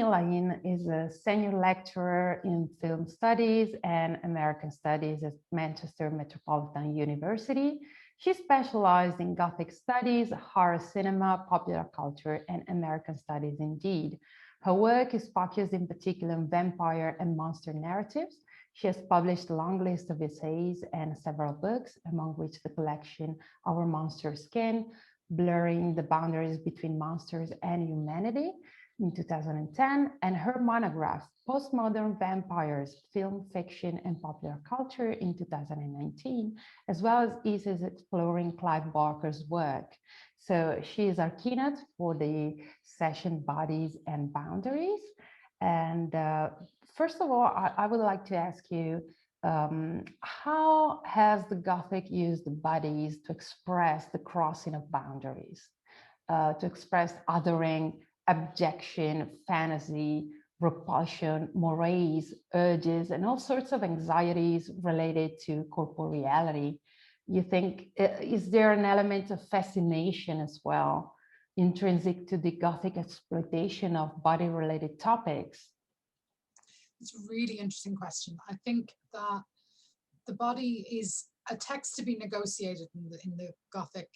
Fhlainn is a senior lecturer in film studies and American studies at Manchester Metropolitan University. She specialized in Gothic studies, horror cinema, popular culture, and American studies indeed. Her work is focused in particular on vampire and monster narratives. She has published a long list of essays and several books, among which the collection Our Monster Skin, Blurring the Boundaries Between Monsters and Humanity, in 2010, and her monograph, Postmodern Vampires, Film, Fiction, and Popular Culture in 2019, as well as essays exploring Clive Barker's work. So she is our keynote for the session Bodies and Boundaries. And first of all, I would like to ask you, how has the Gothic used the bodies to express the crossing of boundaries, to express othering, abjection, fantasy, repulsion, mores, urges, and all sorts of anxieties related to corporeality? You think, is there an element of fascination as well, intrinsic to the Gothic exploitation of body-related topics? It's a really interesting question. I think that the body is a text to be negotiated in the Gothic,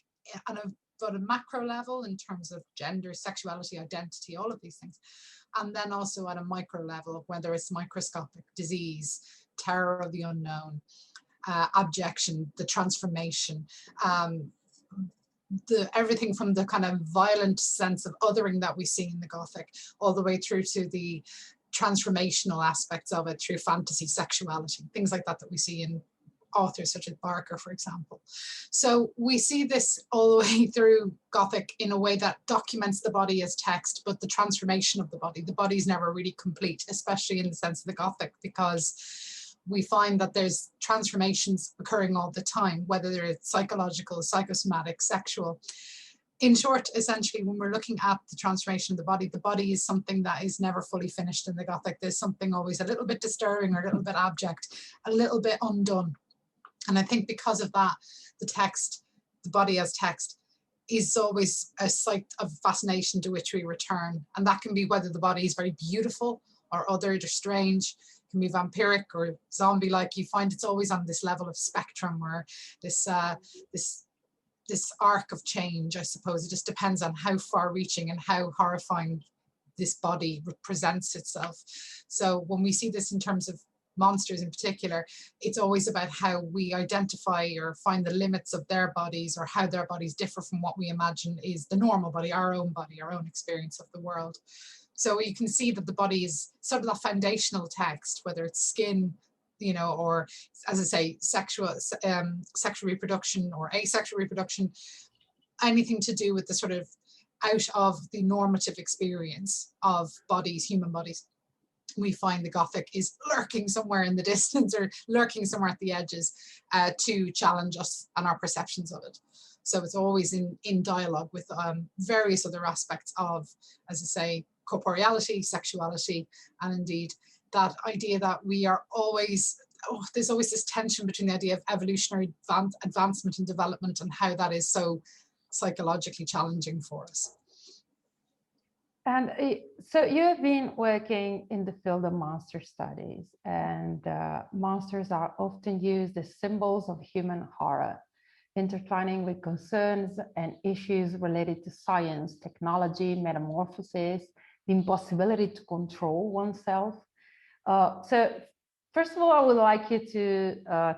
and at a macro level in terms of gender, sexuality, identity, all of these things. And then also at a micro level, whether it's microscopic disease, terror of the unknown, abjection, the transformation, everything from the kind of violent sense of othering that we see in the Gothic, all the way through to the transformational aspects of it through fantasy, sexuality, things like that we see in authors such as Barker, for example. So we see this all the way through Gothic in a way that documents the body as text, but the transformation of the body is never really complete, especially in the sense of the Gothic, because we find that there's transformations occurring all the time, whether they're psychological, psychosomatic, sexual. In short, essentially, when we're looking at the transformation of the body is something that is never fully finished in the Gothic. There's something always a little bit disturbing or a little bit abject, a little bit undone. And I think because of that, the text, the body as text, is always a site of fascination to which we return. And that can be whether the body is very beautiful or othered or strange, it can be vampiric or zombie-like. You find it's always on this level of spectrum, or this arc of change, I suppose. It just depends on how far-reaching and how horrifying this body represents itself. So when we see this in terms of monsters in particular, it's always about how we identify or find the limits of their bodies, or how their bodies differ from what we imagine is the normal body, our own experience of the world. So you can see that the body is sort of that foundational text, whether it's skin, you know, or, as I say, sexual reproduction or asexual reproduction, anything to do with the sort of out of the normative experience of bodies, human bodies. We find the Gothic is lurking somewhere in the distance, or lurking somewhere at the edges, to challenge us and our perceptions of it. So it's always in dialogue with various other aspects of, as I say, corporeality, sexuality, and indeed that idea that we are always, there's always this tension between the idea of evolutionary advancement and development, and how that is so psychologically challenging for us. And so you have been working in the field of monster studies, and monsters are often used as symbols of human horror, intertwining with concerns and issues related to science, technology, metamorphosis, the impossibility to control oneself. So first of all, I would like you to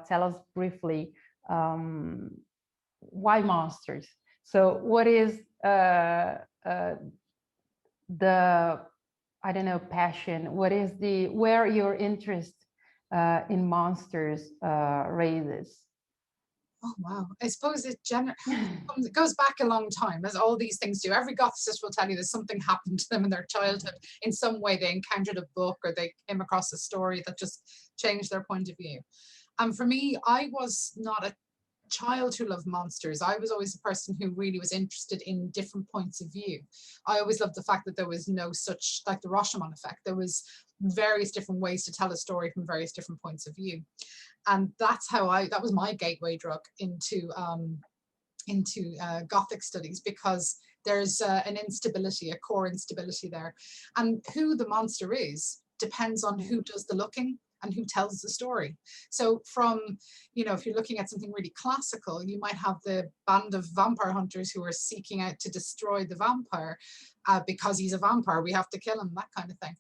tell us briefly why monsters? So what is the, I don't know, passion? What is where your interest in monsters raises? Oh, wow. I suppose it goes back a long time, as all these things do. Every Gothicist will tell you that something happened to them in their childhood. In some way, they encountered a book, or they came across a story that just changed their point of view. And for me, I was not a child who loved monsters. I was always a person who really was interested in different points of view. I always loved the fact that there was no such, like the Rashomon effect, there was various different ways to tell a story from various different points of view. And that's how that was my gateway drug into Gothic studies, because there's an instability, a core instability there. And who the monster is depends on who does the looking and who tells the story. So from, if you're looking at something really classical, you might have the band of vampire hunters who are seeking out to destroy the vampire because he's a vampire, we have to kill him, that kind of thing.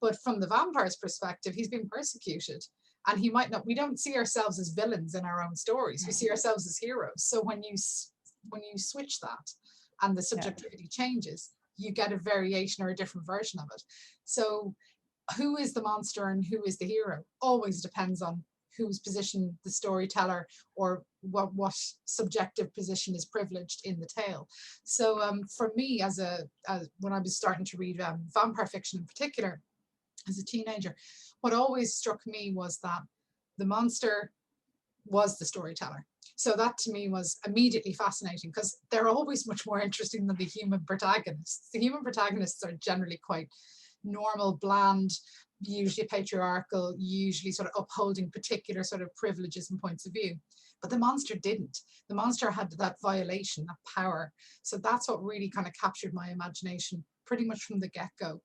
But from the vampire's perspective, he's been persecuted. And he might not, we don't see ourselves as villains in our own stories. We see ourselves as heroes. So when you switch that and the subjectivity changes, you get a variation or a different version of it. So who is the monster and who is the hero always depends on whose position the storyteller or what subjective position is privileged in the tale. So for me, as when I was starting to read vampire fiction in particular as a teenager, what always struck me was that the monster was the storyteller. So that to me was immediately fascinating, because they're always much more interesting than the human protagonists. The human protagonists are generally quite normal, bland, usually patriarchal, usually sort of upholding particular sort of privileges and points of view. But the monster didn't. The monster had that violation, that power. So that's what really kind of captured my imagination pretty much from the get-go.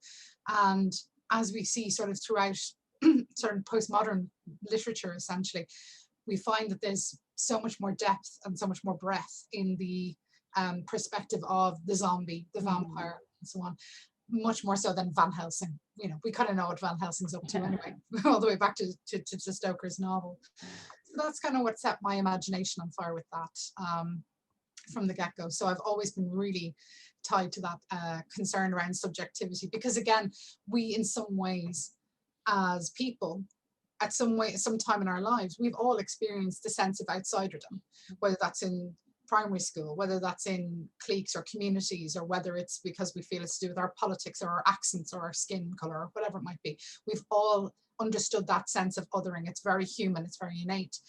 And as we see sort of throughout sort of postmodern literature, essentially, we find that there's so much more depth and so much more breadth in the perspective of the zombie, the vampire, and so on, much more so than Van Helsing. We kind of know what Van Helsing's up to anyway, all the way back to Stoker's novel. So that's kind of what set my imagination on fire with that from the get-go. So I've always been really tied to that concern around subjectivity, because again, we in some ways as people, at some time in our lives, we've all experienced the sense of outsiderdom, whether that's in primary school, whether that's in cliques or communities, or whether it's because we feel it's to do with our politics or our accents or our skin color or whatever it might be. We've all understood that sense of othering. It's very human, it's very innate.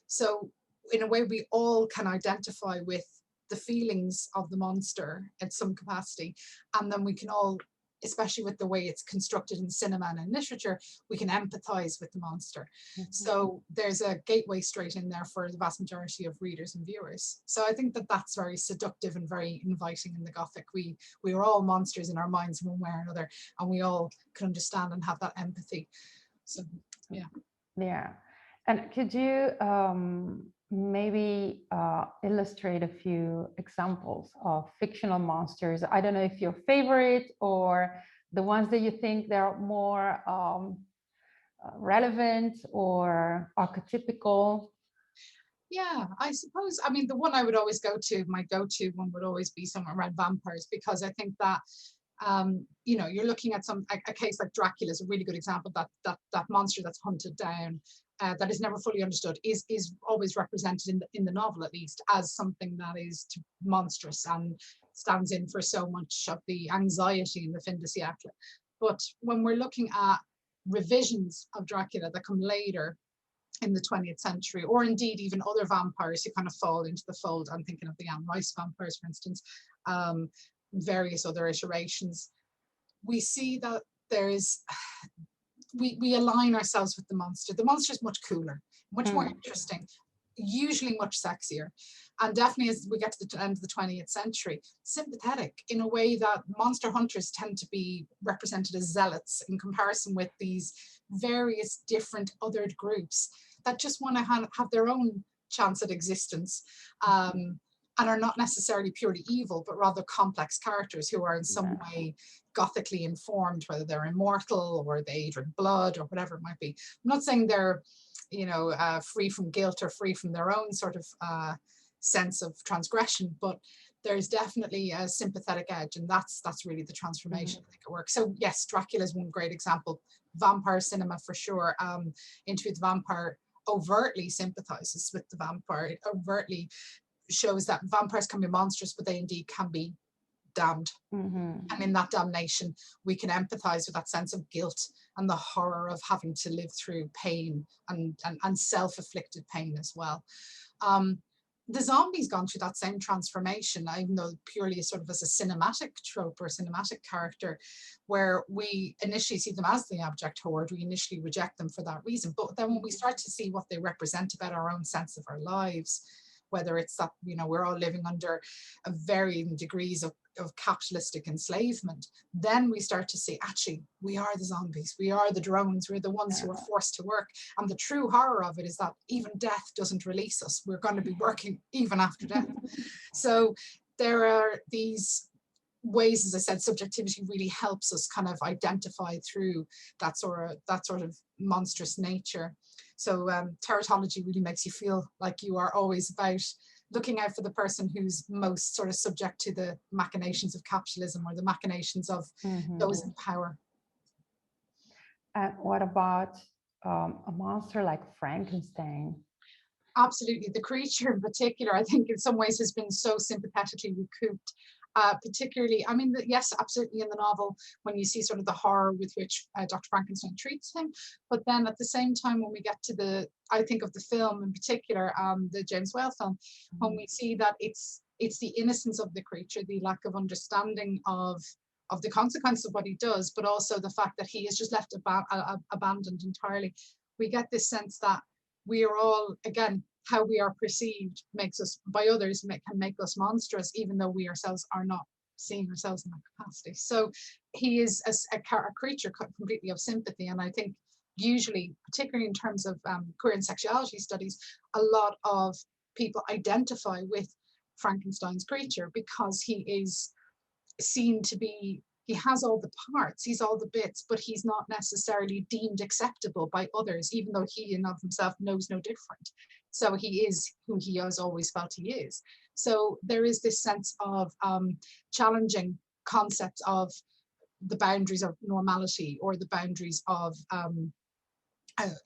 So in a way, we all can identify with the feelings of the monster in some capacity, and then we can all, especially with the way it's constructed in cinema and in literature, we can empathize with the monster. So there's a gateway straight in there for the vast majority of readers and viewers. So I think that that's very seductive and very inviting in the Gothic. We are all monsters in our minds one way or another, and we all can understand and have that empathy. So yeah. And could you maybe illustrate a few examples of fictional monsters? I don't know if your favorite or the ones that you think they're more relevant or archetypical. Yeah, I suppose, I mean, the one I would always my go-to one would always be somewhere around vampires, because I think that you're looking at a case like Dracula is a really good example. That monster that's hunted down, that is never fully understood, is always represented in the novel, at least, as something that is monstrous and stands in for so much of the anxiety in the fin de siècle. But when we're looking at revisions of Dracula that come later in the 20th century, or indeed even other vampires who kind of fall into the fold, I'm thinking of the Anne Rice vampires, for instance, various other iterations, we see that we align ourselves with the monster. The monster is much cooler, much more interesting, usually much sexier, and definitely as we get to the end of the 20th century, sympathetic in a way that monster hunters tend to be represented as zealots in comparison with these various different othered groups that just want to have their own chance at existence, and are not necessarily purely evil, but rather complex characters who are in some way gothically informed, whether they're immortal or they drink blood or whatever it might be. I'm not saying they're, free from guilt or free from their own sort of sense of transgression, but there's definitely a sympathetic edge, and that's really the transformation. I think it works. So yes, Dracula is one great example. Vampire cinema for sure. Into the Vampire overtly sympathizes with the vampire. It overtly shows that vampires can be monstrous, but they indeed can be damned. And in that damnation, we can empathize with that sense of guilt and the horror of having to live through pain and self-afflicted pain as well. the zombie's gone through that same transformation, even though purely sort of as a cinematic trope or cinematic character, where we initially see them as the abject horde, we initially reject them for that reason. But then when we start to see what they represent about our own sense of our lives, whether it's that, you know, we're all living under a varying degrees of capitalistic enslavement, then we start to see, actually, we are the zombies, we are the drones, we're the ones who are forced to work. And the true horror of it is that even death doesn't release us. We're going to be working even after death. So there are these ways, as I said, subjectivity really helps us kind of identify through that sort of monstrous nature. So teratology really makes you feel like you are always about looking out for the person who's most sort of subject to the machinations of capitalism or the machinations of those in power. And what about a monster like Frankenstein? Absolutely. The creature in particular, I think in some ways has been so sympathetically recouped. Particularly, I mean, yes, absolutely in the novel, when you see sort of the horror with which Dr. Frankenstein treats him, but then at the same time, when we get to I think of the film in particular, the James Whale film, when we see that it's the innocence of the creature, the lack of understanding of the consequence of what he does, but also the fact that he is just left abandoned entirely. We get this sense that we are all, again, how we are perceived makes us by others can make us monstrous, even though we ourselves are not seeing ourselves in that capacity. So he is a creature completely of sympathy, and I think usually, particularly in terms of queer and sexuality studies, a lot of people identify with Frankenstein's creature because he is seen to be, he has all the parts, he's all the bits, but he's not necessarily deemed acceptable by others, even though he in of himself knows no different. So he is who he has always felt he is. So there is this sense of challenging concepts of the boundaries of normality or the boundaries of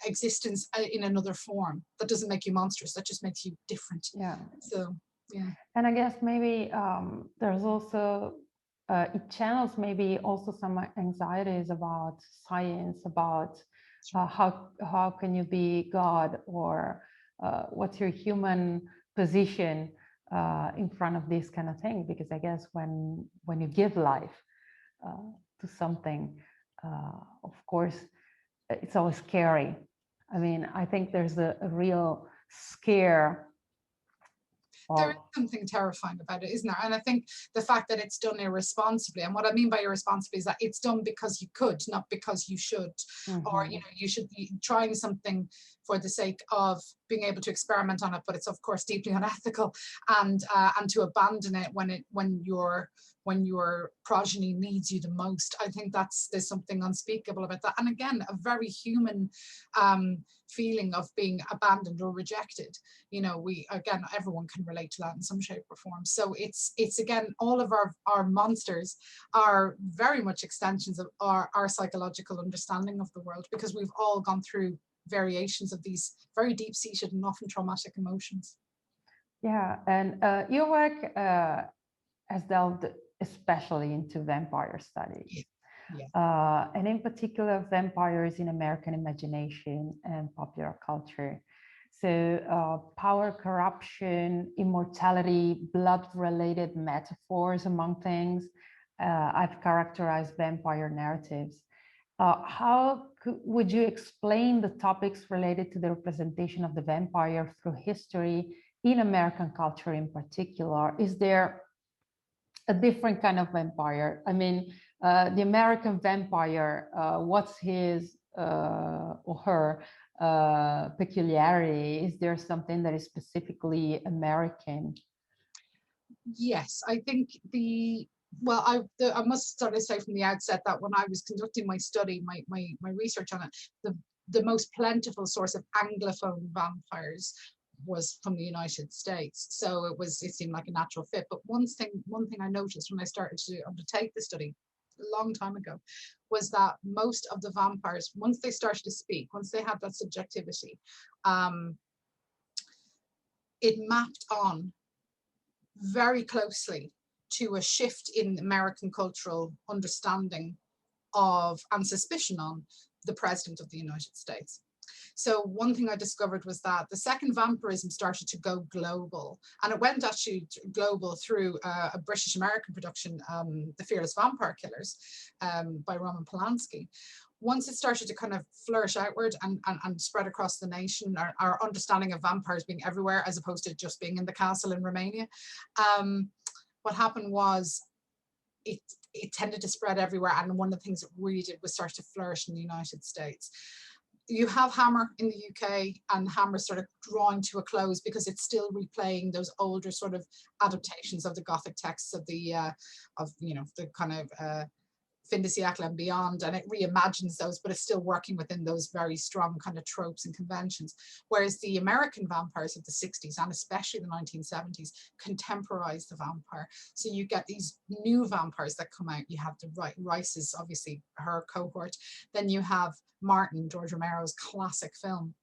existence in another form. That doesn't make you monstrous, that just makes you different. Yeah. So, yeah. And I guess maybe there's also, it channels maybe also some anxieties about science, about how can you be God, or what's your human position in front of this kind of thing? Because I guess when you give life to something, of course, it's always scary. I mean, I think there's a real scare. There is something terrifying about it, isn't there? And I think the fact that it's done irresponsibly, and what I mean by irresponsibly is that it's done because you could, not because you should, or you know, you should be trying something for the sake of being able to experiment on it, but it's of course deeply unethical, and to abandon it when your progeny needs you the most. I think there's something unspeakable about that, and again, a very human feeling of being abandoned or rejected. You know, everyone can relate to that in some shape or form. So it's again, all of our monsters are very much extensions of our psychological understanding of the world, because we've all gone through variations of these very deep-seated and often traumatic emotions. Yeah, and your work has delved especially into vampire studies. Yeah. And in particular, vampires in American imagination and popular culture. So power, corruption, immortality, blood-related metaphors, among things. I've characterized vampire narratives. How would you explain the topics related to the representation of the vampire through history in American culture in particular? Is there a different kind of vampire? I mean, the American vampire, what's his or her peculiarity? Is there something that is specifically American? Yes, I think I must sort of say from the outset that when I was conducting my study, my research on it, the most plentiful source of Anglophone vampires was from the United States. So it seemed like a natural fit. But one thing I noticed when I started to undertake the study a long time ago was that most of the vampires, once they started to speak, once they had that subjectivity, it mapped on very closely to a shift in American cultural understanding of and suspicion on the President of the United States. So one thing I discovered was that the second vampirism started to go global, and it went actually global through a British American production, The Fearless Vampire Killers, by Roman Polanski. Once it started to kind of flourish outward and spread across the nation, our understanding of vampires being everywhere as opposed to just being in the castle in Romania, what happened was it tended to spread everywhere. And one of the things it really did was start to flourish in the United States. You have Hammer in the UK, and Hammer sort of drawing to a close because it's still replaying those older sort of adaptations of the Gothic texts of the the kind of fin de siècle and beyond, and it reimagines those, but it's still working within those very strong kind of tropes and conventions. Whereas the American vampires of the 60s and especially the 1970s contemporize the vampire. So you get these new vampires that come out. You have the Rice is obviously her cohort. Then you have Martin, George Romero's classic film.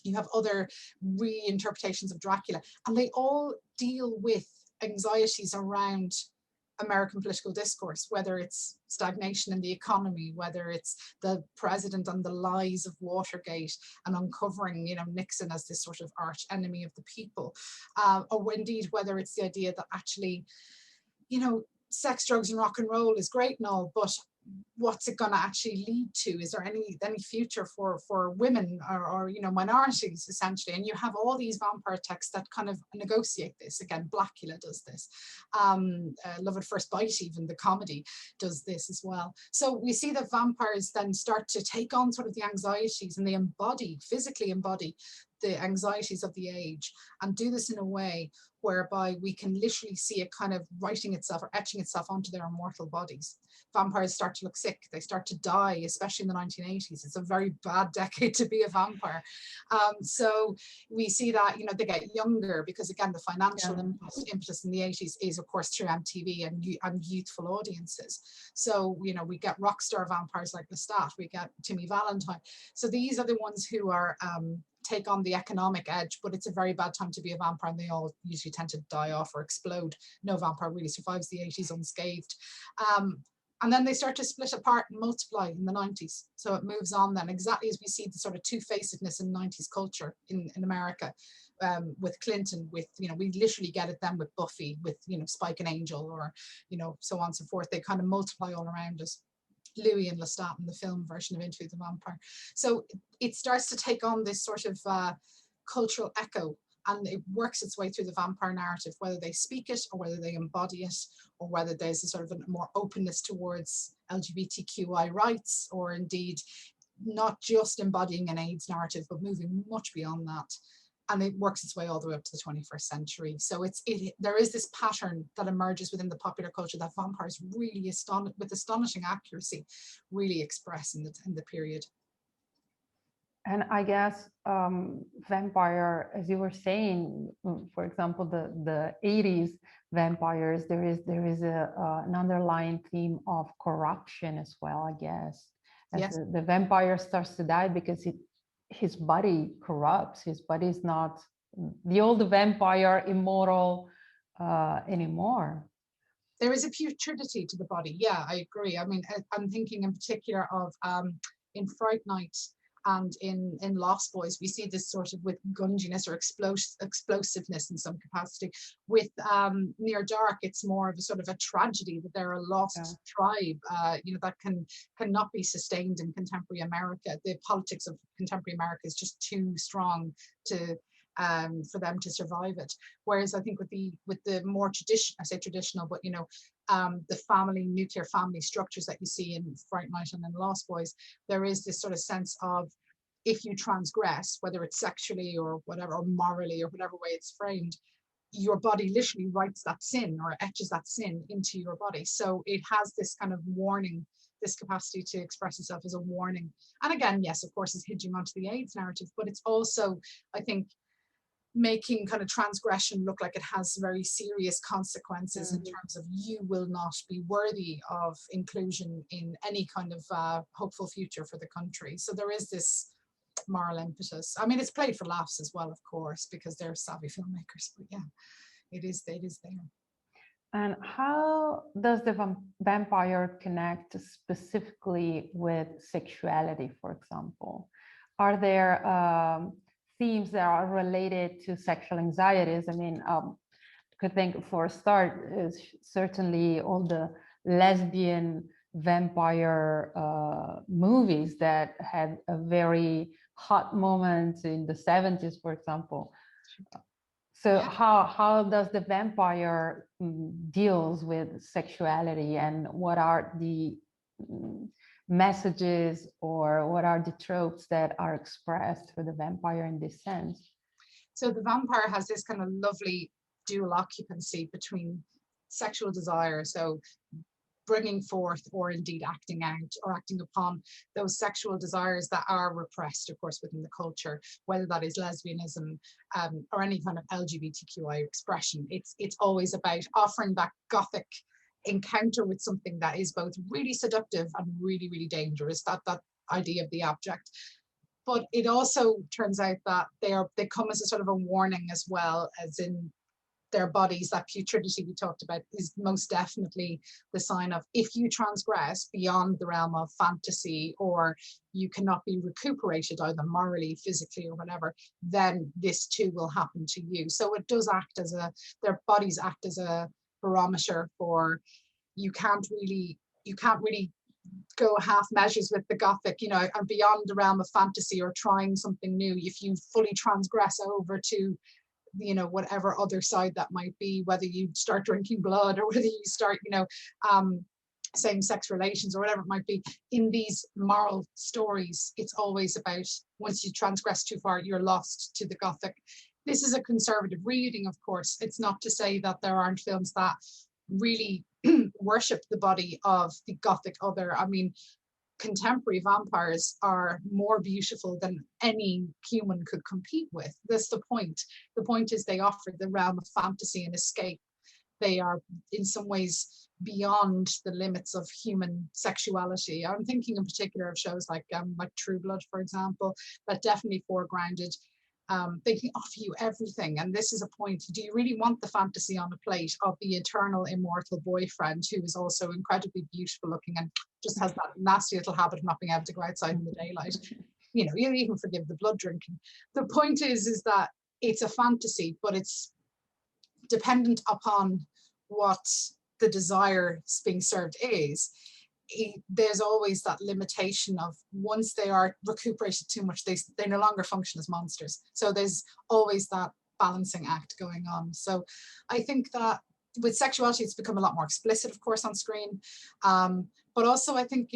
You have other reinterpretations of Dracula, and they all deal with anxieties around American political discourse, whether it's stagnation in the economy, whether it's the president and the lies of Watergate and uncovering, Nixon as this sort of arch enemy of the people, or indeed whether it's the idea that actually, sex, drugs, and rock and roll is great and all, but what's it going to actually lead to? Is there any future for women or minorities, essentially? And you have all these vampire texts that kind of negotiate this. Again, Blackula does this. Love at First Bite, even the comedy, does this as well. So we see that vampires then start to take on sort of the anxieties, and they physically embody the anxieties of the age, and do this in a way whereby we can literally see it kind of writing itself or etching itself onto their immortal bodies. Vampires start to look sick, they start to die, especially in the 1980s. It's a very bad decade to be a vampire. So we see that, they get younger because, again, the financial impetus in the 80s is, of course, through MTV and youthful audiences. So, we get rock star vampires like Lestat, we get Timmy Valentine. So these are the ones who are take on the economic edge, but it's a very bad time to be a vampire, and they all usually tend to die off or explode. No vampire really survives the 80s unscathed. And then they start to split apart and multiply in the 90s. So it moves on then, exactly as we see the sort of two-facedness in 90s culture in America, with Clinton, with, we literally get it then with Buffy, with, Spike and Angel, or, so on and so forth. They kind of multiply all around us. Louis and Lestat in the film version of Into the Vampire. So it starts to take on this sort of cultural echo, and it works its way through the vampire narrative, whether they speak it or whether they embody it, or whether there's a sort of a more openness towards LGBTQI rights, or indeed not just embodying an AIDS narrative, but moving much beyond that. And it works its way all the way up to the 21st century. So there is this pattern that emerges within the popular culture that vampires really with astonishing accuracy really express in the period. And I guess vampire, as you were saying, for example, the 80s vampires, there is an underlying theme of corruption as well, I guess. As yes. The vampire starts to die because his body corrupts. His body is not the old vampire immortal anymore. There is a putridity to the body. Yeah, I agree. I mean, I'm thinking in particular of in Fright Night and in Lost Boys, we see this sort of with gunginess or explosiveness in some capacity. With Near Dark, it's more of a sort of a tragedy that they're a lost tribe, that cannot be sustained in contemporary America. The politics of contemporary America is just too strong for them to survive it. Whereas I think with the more traditional, but the nuclear family structures that you see in Fright Night and in Lost Boys, there is this sort of sense of, if you transgress, whether it's sexually or whatever, or morally, or whatever way it's framed, your body literally writes that sin or etches that sin into your body. So it has this kind of warning, this capacity to express itself as a warning. And again, yes, of course, it's hinging onto the AIDS narrative, but it's also, I think, making kind of transgression look like it has very serious consequences in terms of you will not be worthy of inclusion in any kind of hopeful future for the country. So there is this moral impetus. I mean, it's played for laughs as well, of course, because they're savvy filmmakers, but yeah, it is there. And how does the vampire connect specifically with sexuality, for example? Are there themes that are related to sexual anxieties? I mean, could think for a start is certainly all the lesbian vampire movies that had a very hot moment in the 70s, for example. So Yeah. how does the vampire deals with sexuality, and what are the messages, or what are the tropes that are expressed for the vampire in this sense? So the vampire has this kind of lovely dual occupancy between sexual desire, so bringing forth or indeed acting out or acting upon those sexual desires that are repressed, of course, within the culture, whether that is lesbianism or any kind of LGBTQI expression. It's always about offering that Gothic encounter with something that is both really seductive and really, really dangerous, that idea of the abject. But it also turns out that they come as a sort of a warning as well, as in their bodies, that putridity we talked about is most definitely the sign of, if you transgress beyond the realm of fantasy, or you cannot be recuperated either morally, physically, or whatever, then this too will happen to you. So it does act as their bodies act as a barometer for, you can't really go half measures with the Gothic, and beyond the realm of fantasy or trying something new. If you fully transgress over to whatever other side that might be, whether you start drinking blood or whether you start same-sex relations or whatever it might be, in these moral stories, it's always about, once you transgress too far, you're lost to the Gothic. This is a conservative reading, of course. It's not to say that there aren't films that really worship the body of the Gothic other. I mean, contemporary vampires are more beautiful than any human could compete with. That's the point. The point is they offer the realm of fantasy and escape. They are in some ways beyond the limits of human sexuality. I'm thinking in particular of shows like True Blood, for example, that definitely foregrounded. They can offer you everything, and this is a point. Do you really want the fantasy on a plate of the eternal immortal boyfriend who is also incredibly beautiful looking and just has that nasty little habit of not being able to go outside in the daylight? You even forgive the blood drinking. The point is that it's a fantasy, but it's dependent upon what the desire being served is. There's always that limitation of, once they are recuperated too much, they no longer function as monsters. So there's always that balancing act going on. So I think that with sexuality, it's become a lot more explicit, of course, on screen. But also I think,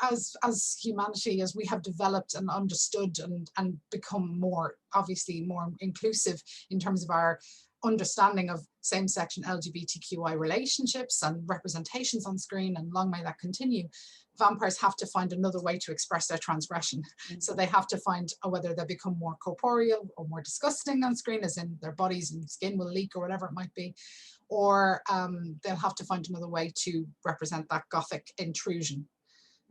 as humanity, as we have developed and understood and become more, obviously more inclusive in terms of our understanding of same-sex and LGBTQI relationships and representations on screen, and long may that continue, vampires have to find another way to express their transgression. So they have to find whether they become more corporeal or more disgusting on screen, as in their bodies and skin will leak or whatever it might be, or they'll have to find another way to represent that Gothic intrusion,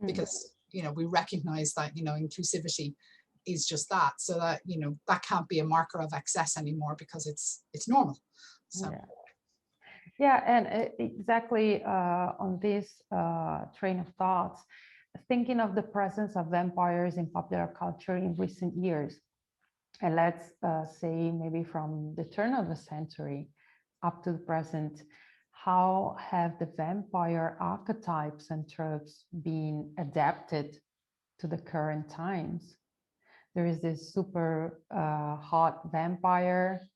because we recognize that inclusivity is just that, so that that can't be a marker of excess anymore, because it's normal. So yeah, and exactly on this train of thoughts, thinking of the presence of vampires in popular culture in recent years, and let's say maybe from the turn of the century up to the present, how have the vampire archetypes and tropes been adapted to the current times? There is this super hot vampire.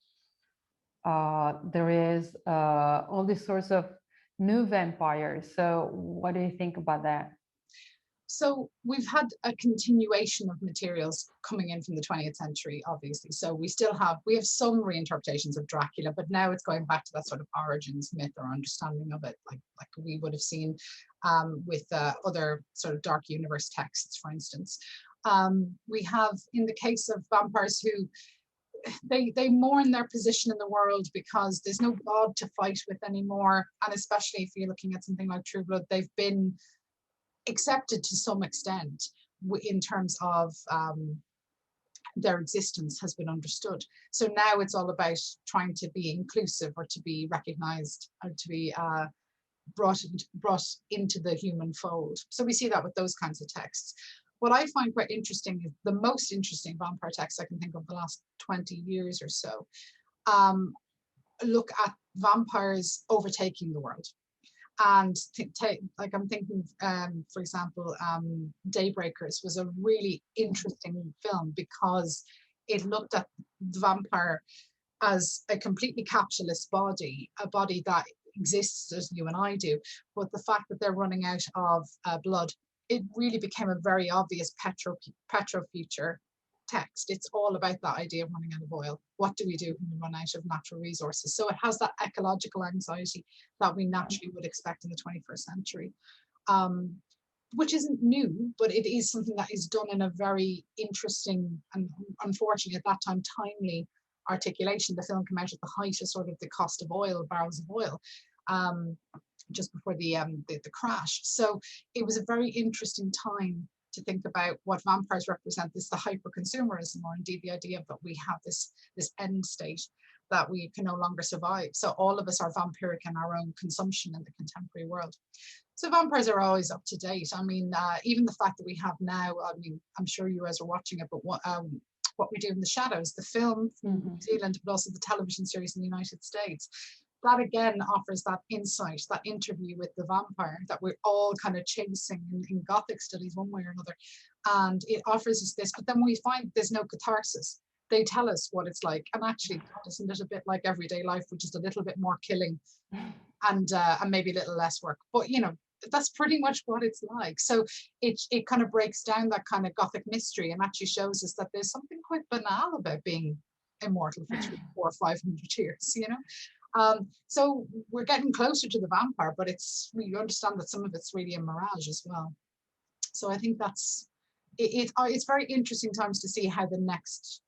There is all these sorts of new vampires. So what do you think about that? So we've had a continuation of materials coming in from the 20th century, obviously. So we have some reinterpretations of Dracula, but now it's going back to that sort of origins myth or understanding of it, like we would have seen with other sort of dark universe texts, for instance. We have, in the case of vampires who they mourn their position in the world because there's no god to fight with anymore, and especially if you're looking at something like True Blood, they've been accepted to some extent in terms of their existence has been understood. So now it's all about trying to be inclusive, or to be recognized, or to be brought into the human fold. So we see that with those kinds of texts. what I find quite interesting is the most interesting vampire texts I can think of the last 20 years or so look at vampires overtaking the world. And like I'm thinking, for example, Daybreakers was a really interesting film because it looked at the vampire as a completely capitalist body, a body that exists as you and I do, but the fact that they're running out of blood, it really became a very obvious petro future text. It's all about that idea of running out of oil. What do we do when we run out of natural resources? So it has that ecological anxiety that we naturally would expect in the 21st century, which isn't new, but it is something that is done in a very interesting and unfortunately at that time timely articulation. The film came out at the height of sort of the cost of oil, barrels of oil, just before the crash. So it was a very interesting time to think about what vampires represent, this the hyper-consumerism, or indeed the idea that we have this end state that we can no longer survive. So all of us are vampiric in our own consumption in the contemporary world. So vampires are always up to date. I mean, even the fact that we have now, I mean, I'm sure you guys are watching it, but what We Do in the Shadows, the film from New Zealand, but also the television series in the United States, that again offers that insight, that interview with the vampire that we're all kind of chasing in Gothic studies one way or another. And it offers us this, but then we find there's no catharsis. They tell us what it's like. And actually, God, isn't it a bit like everyday life, which is a little bit more killing and maybe a little less work? But, you know, that's pretty much what it's like. So it kind of breaks down that kind of Gothic mystery and actually shows us that there's something quite banal about being immortal for 300, 400, 500 years, you know? So we're getting closer to the vampire, but we understand that some of it's really a mirage as well. So I think that's it's very interesting times to see how the next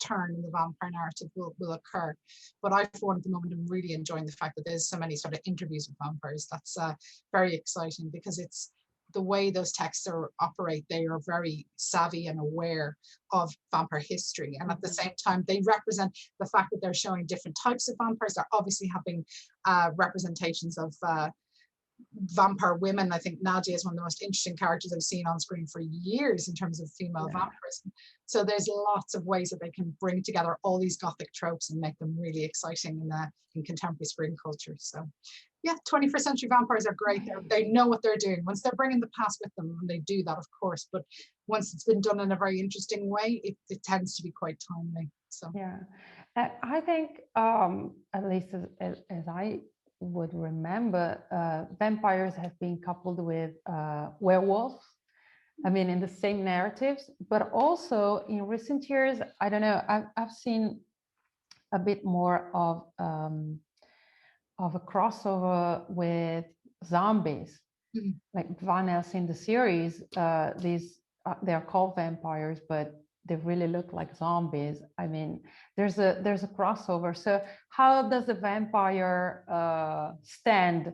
turn in the vampire narrative will occur. But I, for one, at the moment, am really enjoying the fact that there's so many sort of interviews with vampires. That's very exciting, because it's the way those texts operate. They are very savvy and aware of vampire history, and at the same time they represent the fact that they're showing different types of vampires. They're obviously having representations of vampire women. I think Nadia is one of the most interesting characters I've seen on screen for years in terms of female vampirism. So there's lots of ways that they can bring together all these Gothic tropes and make them really exciting in contemporary spring culture. So yeah, 21st century vampires are great. They know what they're doing. Once they're bringing the past with them, and they do that, of course, but once it's been done in a very interesting way, it tends to be quite timely. So yeah, I think at least as I would remember, vampires have been coupled with werewolves. I mean, in the same narratives, but also in recent years, I don't know, I've seen a bit more of a crossover with zombies. Like Van Helsing in the series, they are called vampires, but they really look like zombies. I mean, there's a crossover. So how does the vampire stand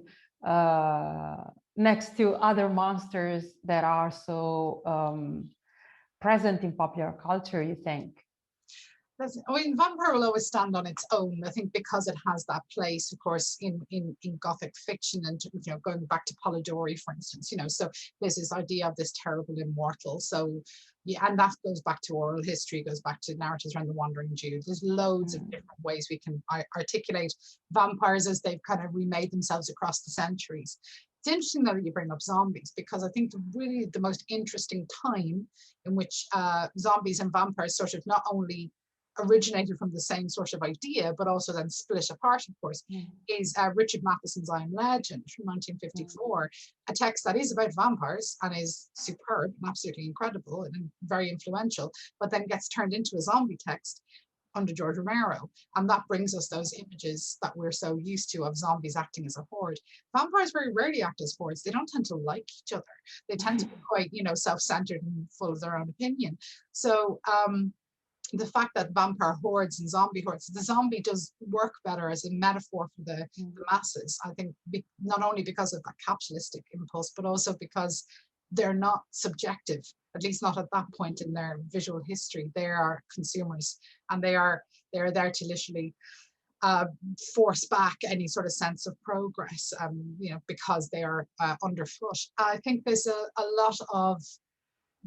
next to other monsters that are so present in popular culture, you think? I mean, vampire will always stand on its own, I think, because it has that place, of course, in Gothic fiction, and, you know, going back to Polidori, for instance, you know, so there's this idea of this terrible immortal. So yeah, and that goes back to oral history, goes back to narratives around the Wandering Jew. There's loads of different ways we can articulate vampires as they've kind of remade themselves across the centuries. It's interesting though that you bring up zombies, because I think really the most interesting time in which zombies and vampires sort of not only originated from the same sort of idea, but also then split apart, of course, is Richard Matheson's I Am Legend from 1954, a text that is about vampires and is superb and absolutely incredible and very influential, but then gets turned into a zombie text under George Romero. And that brings us those images that we're so used to of zombies acting as a horde. Vampires very rarely act as hordes. They don't tend to like each other. They tend to be quite, you know, self-centered and full of their own opinion. So, the fact that vampire hordes and zombie hordes, the zombie does work better as a metaphor for the masses, I think, not only because of that capitalistic impulse, but also because they're not subjective, at least not at that point in their visual history. They are consumers, and they are there to literally force back any sort of sense of progress, you know, because they are underfoot. I think there's a lot of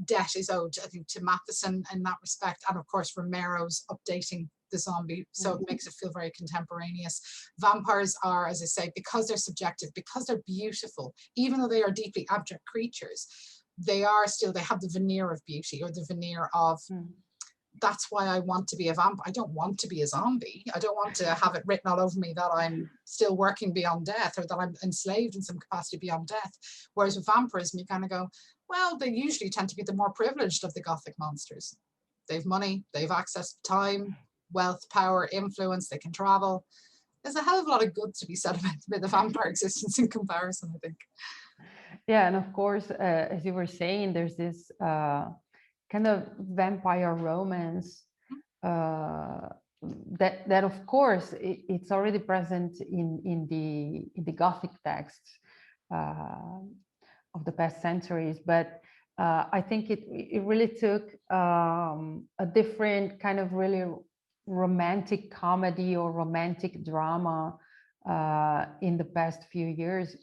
debt is owed, I think, to Matheson in that respect, and of course Romero's updating the zombie, so it makes it feel very contemporaneous. Vampires are, as I say, because they're subjective, because they're beautiful, even though they are deeply abject creatures, they are still, they have the veneer of beauty, or the veneer of that's why I want to be a vampire. I don't want to be a zombie. I don't want to have it written all over me that I'm still working beyond death, or that I'm enslaved in some capacity beyond death. Whereas with vampirism, you kind of go, well, they usually tend to be the more privileged of the Gothic monsters. They've money, they've access to time, wealth, power, influence, they can travel. There's a hell of a lot of good to be said about the vampire existence in comparison, I think. Yeah, and of course, as you were saying, there's this kind of vampire romance that of course it's already present in the Gothic texts of the past centuries, but I think it really took a different kind of really romantic comedy or romantic drama in the past few years,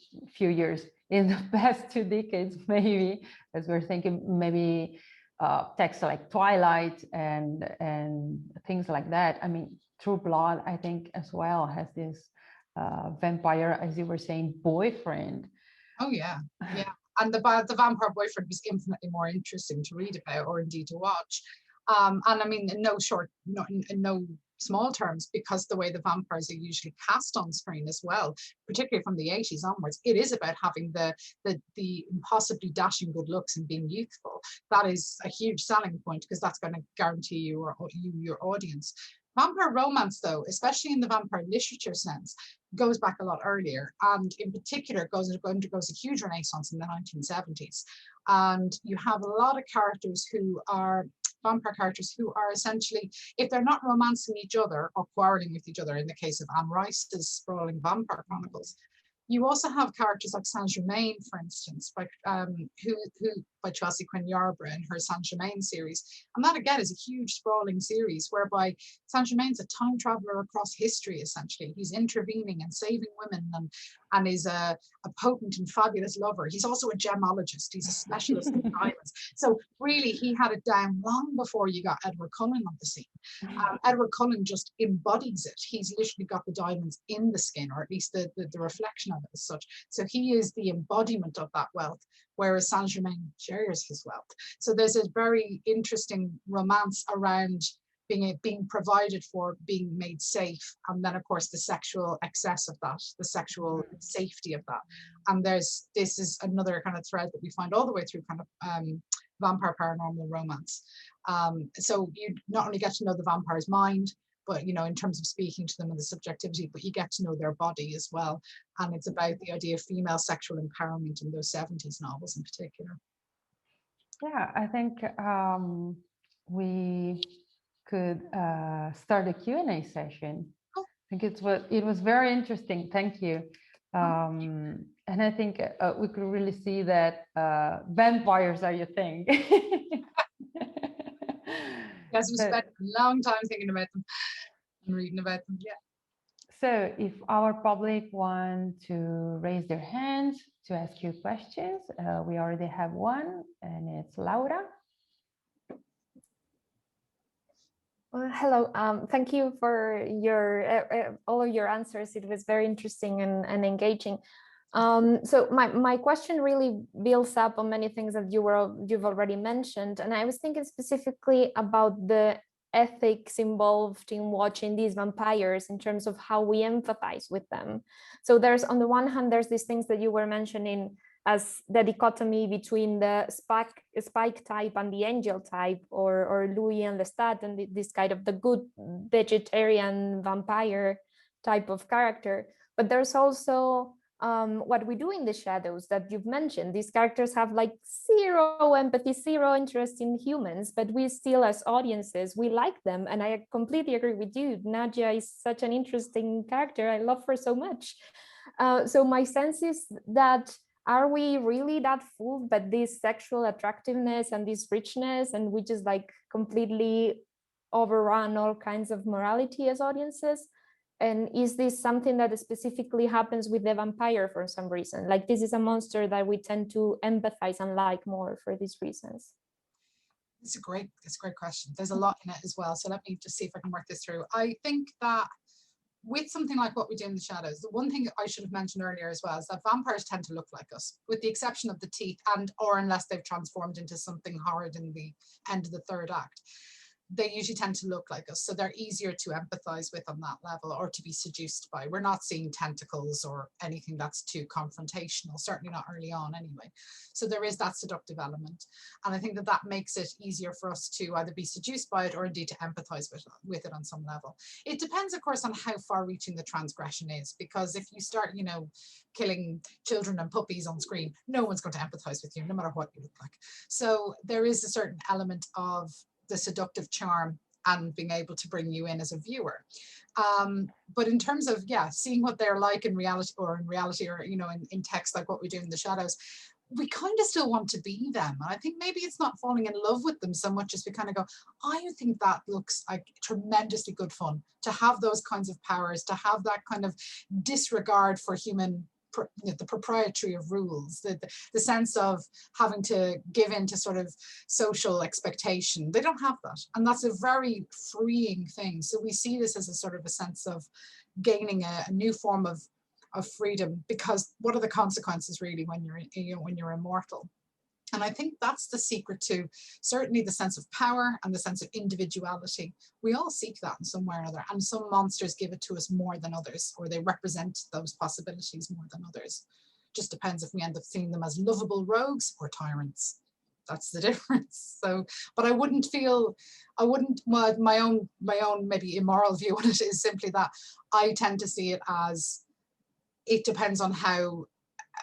in the past 2 decades, maybe, as we're thinking, maybe texts like Twilight and things like that. I mean, True Blood, I think, as well, has this vampire, as you were saying, boyfriend. Oh yeah, yeah. And the vampire boyfriend was infinitely more interesting to read about, or indeed to watch. And I mean, in no small terms, because the way the vampires are usually cast on screen as well, particularly from the 80s onwards, it is about having the impossibly dashing good looks and being youthful. That is a huge selling point, because that's going to guarantee you your audience. Vampire romance, though, especially in the vampire literature sense, goes back a lot earlier, and in particular undergoes a huge renaissance in the 1970s. And you have a lot of characters who are vampire characters who are essentially, if they're not romancing each other or quarreling with each other, in the case of Anne Rice's sprawling Vampire Chronicles, you also have characters like Saint Germain, for instance, by Chelsea Quinn Yarborough in her Saint Germain series. And that again is a huge sprawling series whereby Saint Germain's a time traveler across history, essentially. He's intervening and saving women, and is a potent and fabulous lover. He's also a gemologist. He's a specialist in diamonds. So really, he had it down long before you got Edward Cullen on the scene. Edward Cullen just embodies it. He's literally got the diamonds in the skin, or at least the reflection of it as such. So he is the embodiment of that wealth, whereas Saint Germain shares his wealth. So there's a very interesting romance around being provided for, being made safe, and then of course the sexual excess of that, the sexual safety of that. And this is another kind of thread that we find all the way through kind of vampire paranormal romance. So you not only get to know the vampire's mind, but in terms of speaking to them and the subjectivity, but you get to know their body as well. And it's about the idea of female sexual empowerment in those 70s novels in particular. Yeah, I think we could start a Q&A session. Oh. I think it was very interesting. Thank you. And I think we could really see that vampires are your thing. Yes, we spent a long time thinking about them and reading about them. Yeah. So if our public want to raise their hands to ask you questions, we already have one, and it's Laura. Well, hello. Thank you for your all of your answers. It was very interesting and engaging. So my question really builds up on many things that you've already mentioned, and I was thinking specifically about the ethics involved in watching these vampires in terms of how we empathize with them. So there's, on the one hand, there's these things that you were mentioning as the dichotomy between the spike type and the angel type, or Louis and Lestat, and this kind of the good vegetarian vampire type of character. But there's also what we do in the shadows that you've mentioned. These characters have like zero empathy, zero interest in humans, but we still, as audiences, we like them. And I completely agree with you. Nadia is such an interesting character. I love her so much. So my sense is that, are we really that fooled by this sexual attractiveness and this richness, and we just like completely overrun all kinds of morality as audiences? And is this something that specifically happens with the vampire for some reason? Like, this is a monster that we tend to empathize and like more for these reasons. It's a great question. There's a lot in it as well. So let me just see if I can work this through. I think that with something like What We Do in the Shadows, the one thing I should have mentioned earlier as well is that vampires tend to look like us, with the exception of the teeth, and or unless they've transformed into something horrid in the end of the third act. They usually tend to look like us, so they're easier to empathize with on that level, or to be seduced by. We're not seeing tentacles or anything that's too confrontational, certainly not early on anyway. So there is that seductive element, and I think that that makes it easier for us to either be seduced by it or indeed to empathize with it on some level. It depends, of course, on how far-reaching the transgression is, because if you start, you know, killing children and puppies on screen, no one's going to empathize with you, no matter what you look like. So there is a certain element of the seductive charm and being able to bring you in as a viewer. But in terms of, yeah, seeing what they're like in reality, or you know, in text, like What We Do in the Shadows, we kind of still want to be them. And I think maybe it's not falling in love with them so much as we kind of go, I think that looks like tremendously good fun, to have those kinds of powers, to have that kind of disregard for human, the proprietary of rules, the sense of having to give in to sort of social expectation. They don't have that, and that's a very freeing thing. So we see this as a sort of a sense of gaining a new form of freedom, because what are the consequences really when you're, you know, when you're immortal? And I think that's the secret to certainly the sense of power and the sense of individuality. We all seek that in some way or another, and some monsters give it to us more than others, or they represent those possibilities more than others. Just depends if we end up seeing them as lovable rogues or tyrants. That's the difference. So, but I wouldn't, my own maybe immoral view on it is simply that I tend to see it as, it depends on how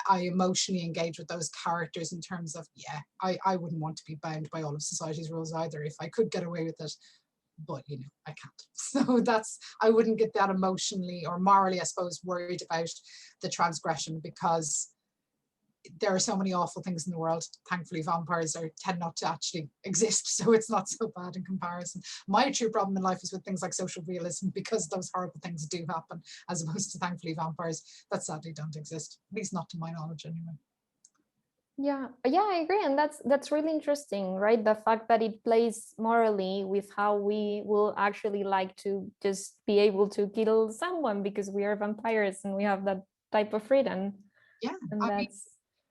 I emotionally engage with those characters, in terms of, yeah, I wouldn't want to be bound by all of society's rules either if I could get away with it, but you know, I can't. So that's, I wouldn't get that emotionally or morally, I suppose, worried about the transgression, because there are so many awful things in the world. Thankfully, vampires tend not to actually exist, so it's not so bad in comparison. My true problem in life is with things like social realism, because those horrible things do happen, as opposed to, thankfully, vampires that sadly don't exist, at least not to my knowledge anyway. Yeah, I agree, and that's really interesting, right? The fact that it plays morally with how we will actually like to just be able to kill someone because we are vampires and we have that type of freedom. Yeah, and I mean,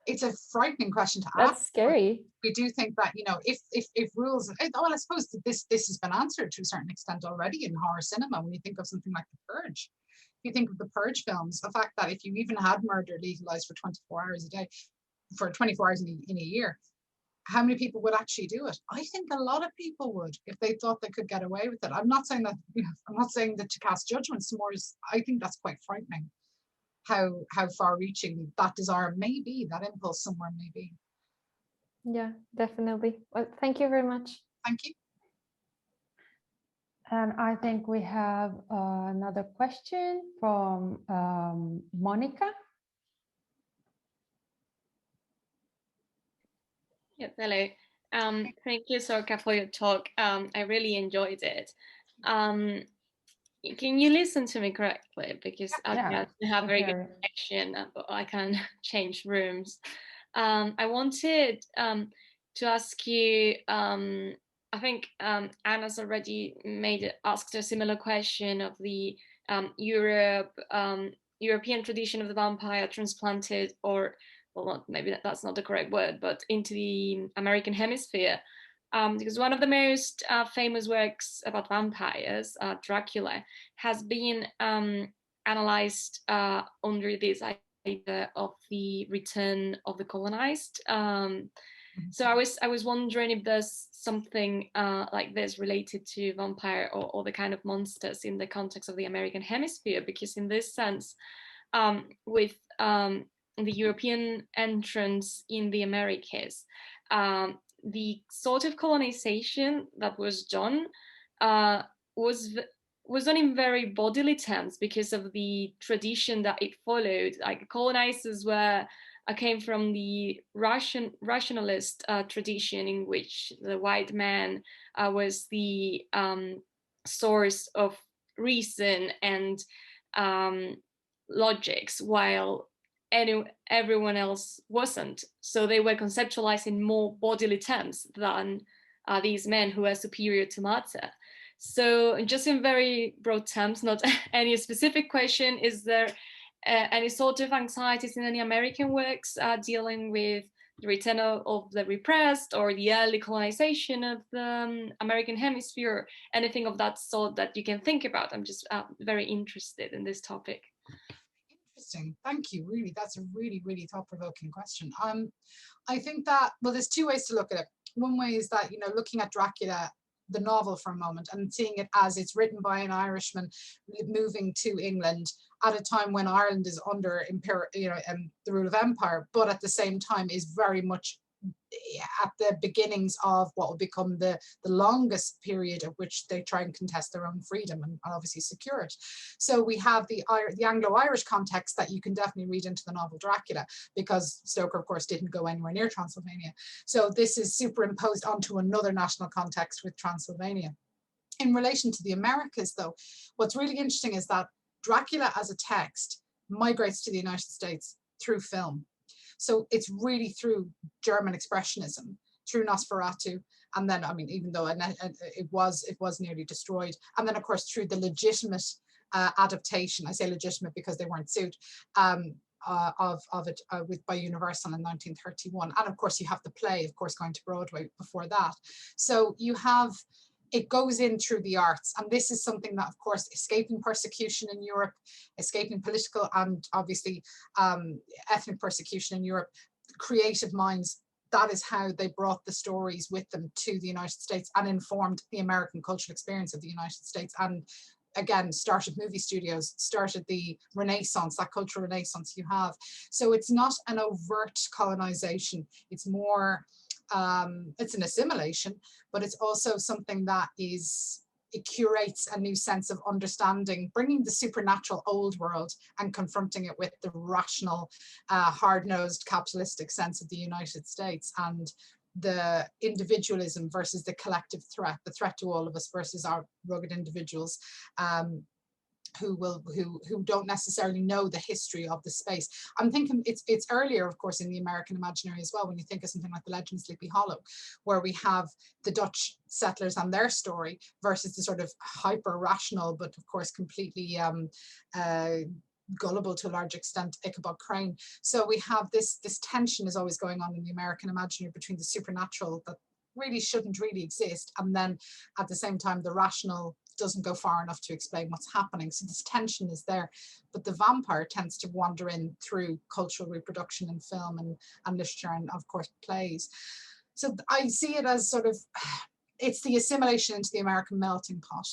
it's a frightening question to ask. That's scary. We do think that, you know, if rules, well, I suppose that this has been answered to a certain extent already in horror cinema, when you think of something like The Purge. If you think of the Purge films, the fact that if you even had murder legalized for 24 hours a day, for 24 hours in a year, how many people would actually do it? I think a lot of people would, if they thought they could get away with it. I'm not saying that, you know, I'm not saying that to cast judgments, more is, I think that's quite frightening, how far-reaching that desire may be, that impulse somewhere may be. Yeah, definitely. Well, thank you very much. Thank you. And I think we have another question from Monica. Yes, hello. Thank you, Sorcha, for your talk. I really enjoyed it. Can you listen to me correctly? Because I can't have very good connection, but I can change rooms. I wanted to ask you, I think Anna's already asked a similar question of the European tradition of the vampire transplanted, or, well, maybe that's not the correct word, but into the American hemisphere. Because one of the most famous works about vampires, Dracula, has been analyzed under this idea of the return of the colonized. So I was wondering if there's something like this related to vampire or the kind of monsters in the context of the American hemisphere, because in this sense, with the European entrance in the Americas, the sort of colonization that was done was done in very bodily terms, because of the tradition that it followed. Like, colonizers came from the rationalist tradition, in which the white man was the source of reason and logics, while everyone else wasn't. So they were conceptualized in more bodily terms than these men who are superior to Marta. So just in very broad terms, not any specific question, is there any sort of anxieties in any American works dealing with the return of the repressed or the early colonization of the American hemisphere, anything of that sort that you can think about? I'm just very interested in this topic. Interesting. Thank you. Really, that's a really, really thought-provoking question. I think that, well, there's two ways to look at it. One way is that, looking at Dracula, the novel, for a moment, and seeing it as it's written by an Irishman moving to England at a time when Ireland is under the rule of empire, but at the same time is very much at the beginnings of what will become the longest period of which they try and contest their own freedom and obviously secure it. So we have the Anglo-Irish context that you can definitely read into the novel Dracula, because Stoker, of course, didn't go anywhere near Transylvania. So this is superimposed onto another national context with Transylvania. In relation to the Americas, though, what's really interesting is that Dracula as a text migrates to the United States through film. So it's really through German expressionism, through Nosferatu, and then, I mean, even though it was nearly destroyed, and then of course through the legitimate adaptation. I say legitimate because they weren't sued, of it by Universal in 1931, and of course you have the play, of course, going to Broadway before that. So you have. It goes in through the arts, and this is something that, of course, escaping persecution in Europe, escaping political and obviously ethnic persecution in Europe, creative minds, that is how they brought the stories with them to the United States and informed the American cultural experience of the United States, and again started movie studios, started the Renaissance, that cultural Renaissance you have. So it's not an overt colonization, it's more it's an assimilation, but it's also something that it curates a new sense of understanding, bringing the supernatural old world and confronting it with the rational, hard-nosed capitalistic sense of the United States, and the individualism versus the collective threat, the threat to all of us versus our rugged individuals, who don't necessarily know the history of the space. I'm thinking it's earlier, of course, in the American imaginary as well, when you think of something like The Legend of Sleepy Hollow, where we have the Dutch settlers and their story versus the sort of hyper-rational, but of course completely gullible to a large extent, Ichabod Crane. So we have this tension is always going on in the American imaginary between the supernatural that really shouldn't really exist, and then at the same time the rational doesn't go far enough to explain what's happening. So this tension is there, but the vampire tends to wander in through cultural reproduction and film and literature and of course plays. So I see it as sort of, it's the assimilation into the American melting pot,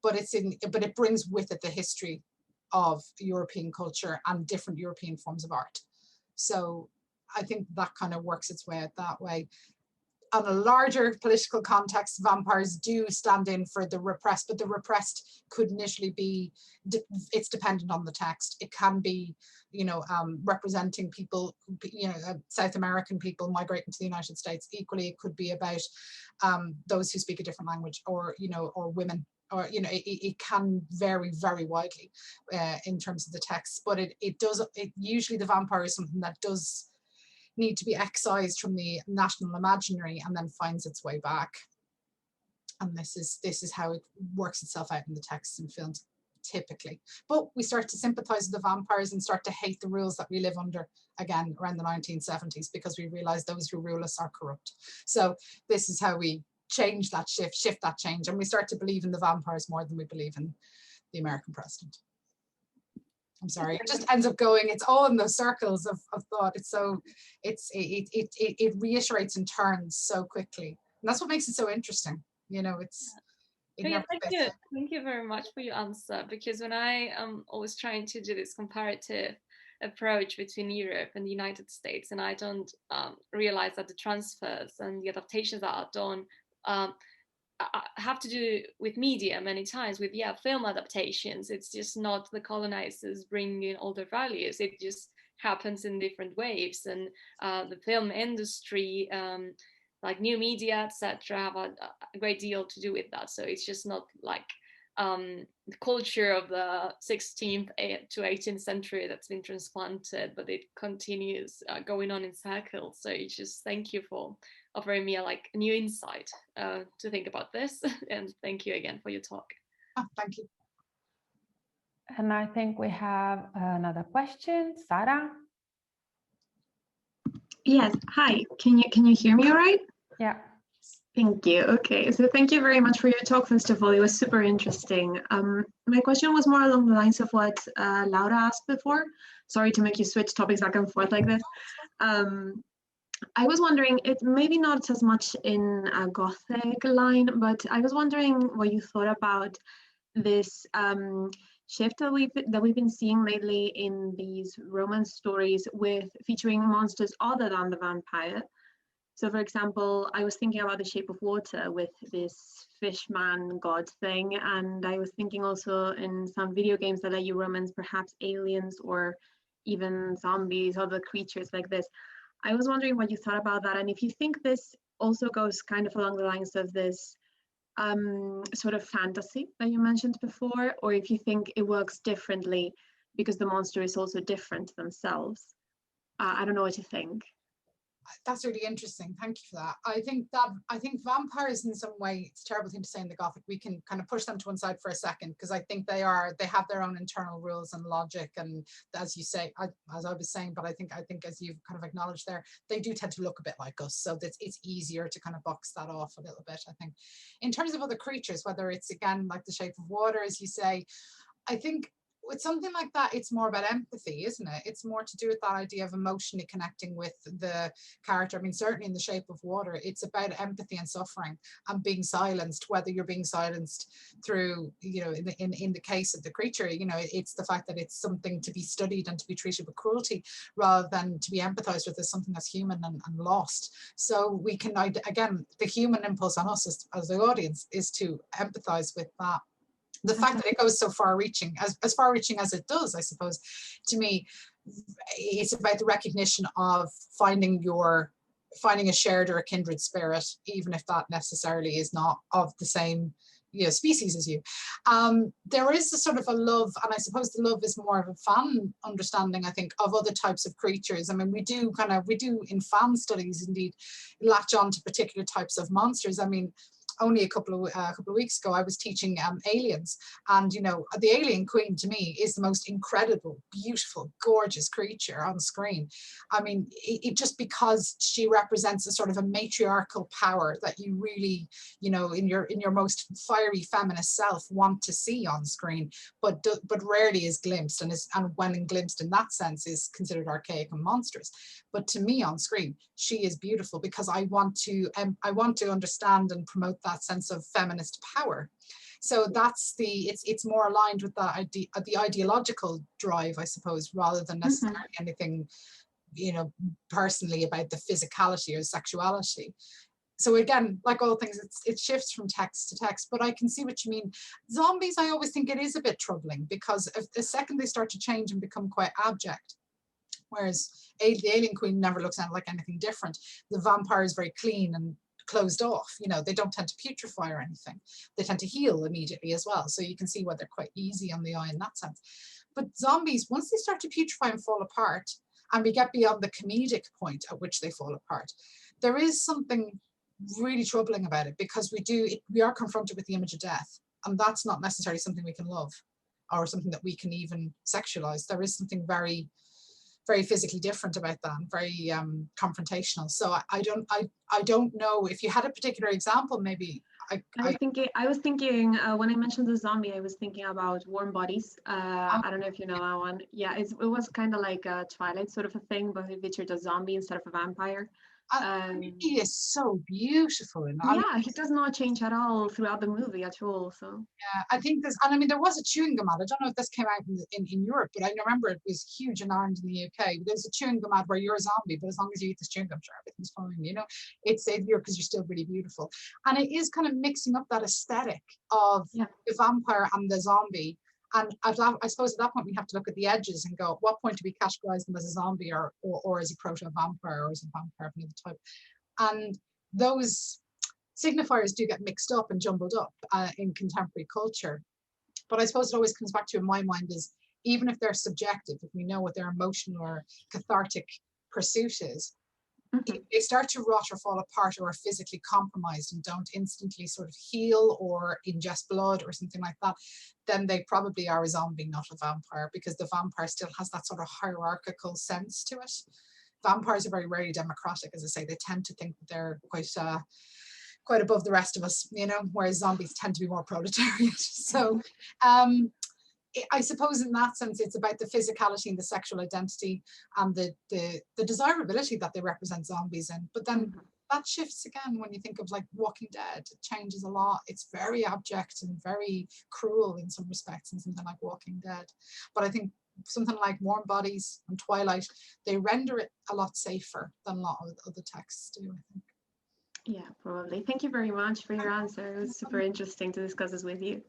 but it brings with it the history of European culture and different European forms of art. So I think that kind of works its way out that way. On a larger political context, vampires do stand in for the repressed, but the repressed could initially be, it's dependent on the text. It can be, representing people, South American people migrating to the United States. Equally, it could be about those who speak a different language, or women, or it can vary very widely in terms of the text. But it usually the vampire is something that does need to be excised from the national imaginary and then finds its way back. And this is how it works itself out in the texts and films, typically. But we start to sympathize with the vampires and start to hate the rules that we live under, again, around the 1970s, because we realize those who rule us are corrupt. So this is how we change that shift that change, and we start to believe in the vampires more than we believe in the American president. I'm sorry, it just ends up going, it's all in those circles of thought. It reiterates and turns so quickly. And that's what makes it so interesting. Thank you very much for your answer, because when I am always trying to do this comparative approach between Europe and the United States, and I don't realize that the transfers and the adaptations that are done have to do with media many times, with film adaptations. It's just not the colonizers bringing all their values, it just happens in different waves, and the film industry, like new media, etc., have a great deal to do with that. So it's just not like the culture of the 16th to 18th century that's been transplanted, but it continues going on in circles. So you just thank you for offering me a new insight to think about this, and thank you again for your talk. Thank you. And I think we have another question, Sarah. Yes, hi, can you hear me all right? Yeah. Thank you. Okay, so thank you very much for your talk, first of all. It was super interesting. My question was more along the lines of what Laura asked before. Sorry to make you switch topics back and forth like this. I was wondering, it maybe not as much in a Gothic line, but I was wondering what you thought about this shift that we've been seeing lately in these romance stories with featuring monsters other than the vampire. So, for example, I was thinking about The Shape of Water with this fishman god thing, and I was thinking also in some video games that let you romance perhaps aliens or even zombies, other creatures like this. I was wondering what you thought about that, and if you think this also goes kind of along the lines of this sort of fantasy that you mentioned before, or if you think it works differently because the monster is also different themselves. I don't know what you think. That's really interesting. Thank you for that. I think vampires in some way, it's a terrible thing to say in the Gothic, we can kind of push them to one side for a second, because I think they have their own internal rules and logic, and as you say, as I was saying, but I think as you've kind of acknowledged there, they do tend to look a bit like us, so that it's easier to kind of box that off a little bit. I think in terms of other creatures, whether it's again like The Shape of Water, as you say, I think with something like that, it's more about empathy, isn't it? It's more to do with that idea of emotionally connecting with the character. I mean, certainly in The Shape of Water, it's about empathy and suffering and being silenced, whether you're being silenced through, you know, in the case of the creature, you know, it's the fact that it's something to be studied and to be treated with cruelty rather than to be empathized with as something that's human and lost. So we can, again, the human impulse on us as the audience is to empathize with that. The fact that it goes so far-reaching, as far-reaching as it does, I suppose, to me, it's about the recognition of finding a shared or a kindred spirit, even if that necessarily is not of the same, you know, species as you. There is a sort of a love, and I suppose the love is more of a fan understanding, I think, of other types of creatures. I mean, we do in fan studies indeed latch on to particular types of monsters. I mean, only a couple of weeks ago, I was teaching aliens, and you know, the alien queen to me is the most incredible, beautiful, gorgeous creature on screen. I mean, it just because she represents a sort of a matriarchal power that you really, you know, in your most fiery feminist self want to see on screen, but rarely is glimpsed, and when glimpsed in that sense is considered archaic and monstrous. But to me on screen, she is beautiful because I want to understand and promote that sense of feminist power. So that's it's more aligned with the ideological drive, I suppose, rather than necessarily anything, you know, personally about the physicality or sexuality. So again, like all things, it shifts from text to text, but I can see what you mean. Zombies, I always think it is a bit troubling, because if the second they start to change and become quite abject, whereas the alien queen never looks like anything different. The vampire is very clean and closed off. You know, they don't tend to putrefy or anything. They tend to heal immediately as well. So you can see why they're quite easy on the eye in that sense. But zombies, once they start to putrefy and fall apart, and we get beyond the comedic point at which they fall apart, there is something really troubling about it, because we are confronted with the image of death, and that's not necessarily something we can love or something that we can even sexualize. There is something very, very physically different about that, and very confrontational. So I don't know if you had a particular example. Maybe I was thinking when I mentioned the zombie, I was thinking about Warm Bodies. I don't know if you know that one. Yeah, it was kind of like a Twilight sort of a thing, but it featured a zombie instead of a vampire. He is so beautiful in that. Yeah, he does not change at all throughout the movie at all. So yeah, I think and I mean, there was a chewing gum ad. I don't know if this came out in Europe, but I remember it was huge in Ireland and the UK. There's a chewing gum ad where you're a zombie, but as long as you eat this chewing gum, sure, everything's fine. You know, it's because you're still really beautiful, and it is kind of mixing up that aesthetic of the vampire and the zombie. And I suppose at that point we have to look at the edges and go, at what point do we categorize them as a zombie or as a proto-vampire or as a vampire of another type? And those signifiers do get mixed up and jumbled up in contemporary culture. But I suppose it always comes back to, in my mind, is even if they're subjective, if we know what their emotional or cathartic pursuit is, if they start to rot or fall apart or are physically compromised and don't instantly sort of heal or ingest blood or something like that, then they probably are a zombie, not a vampire, because the vampire still has that sort of hierarchical sense to it. Vampires are very rarely democratic, as I say. They tend to think that they're quite above the rest of us, you know, whereas zombies tend to be more proletariat. So I suppose in that sense, it's about the physicality and the sexual identity and the desirability that they represent zombies in. But then that shifts again when you think of like Walking Dead. It changes a lot. It's very abject and very cruel in some respects in something like Walking Dead. But I think something like Warm Bodies and Twilight, they render it a lot safer than a lot of other texts do, I think. Yeah, probably. Thank you very much for your answer. It was super interesting to discuss this with you.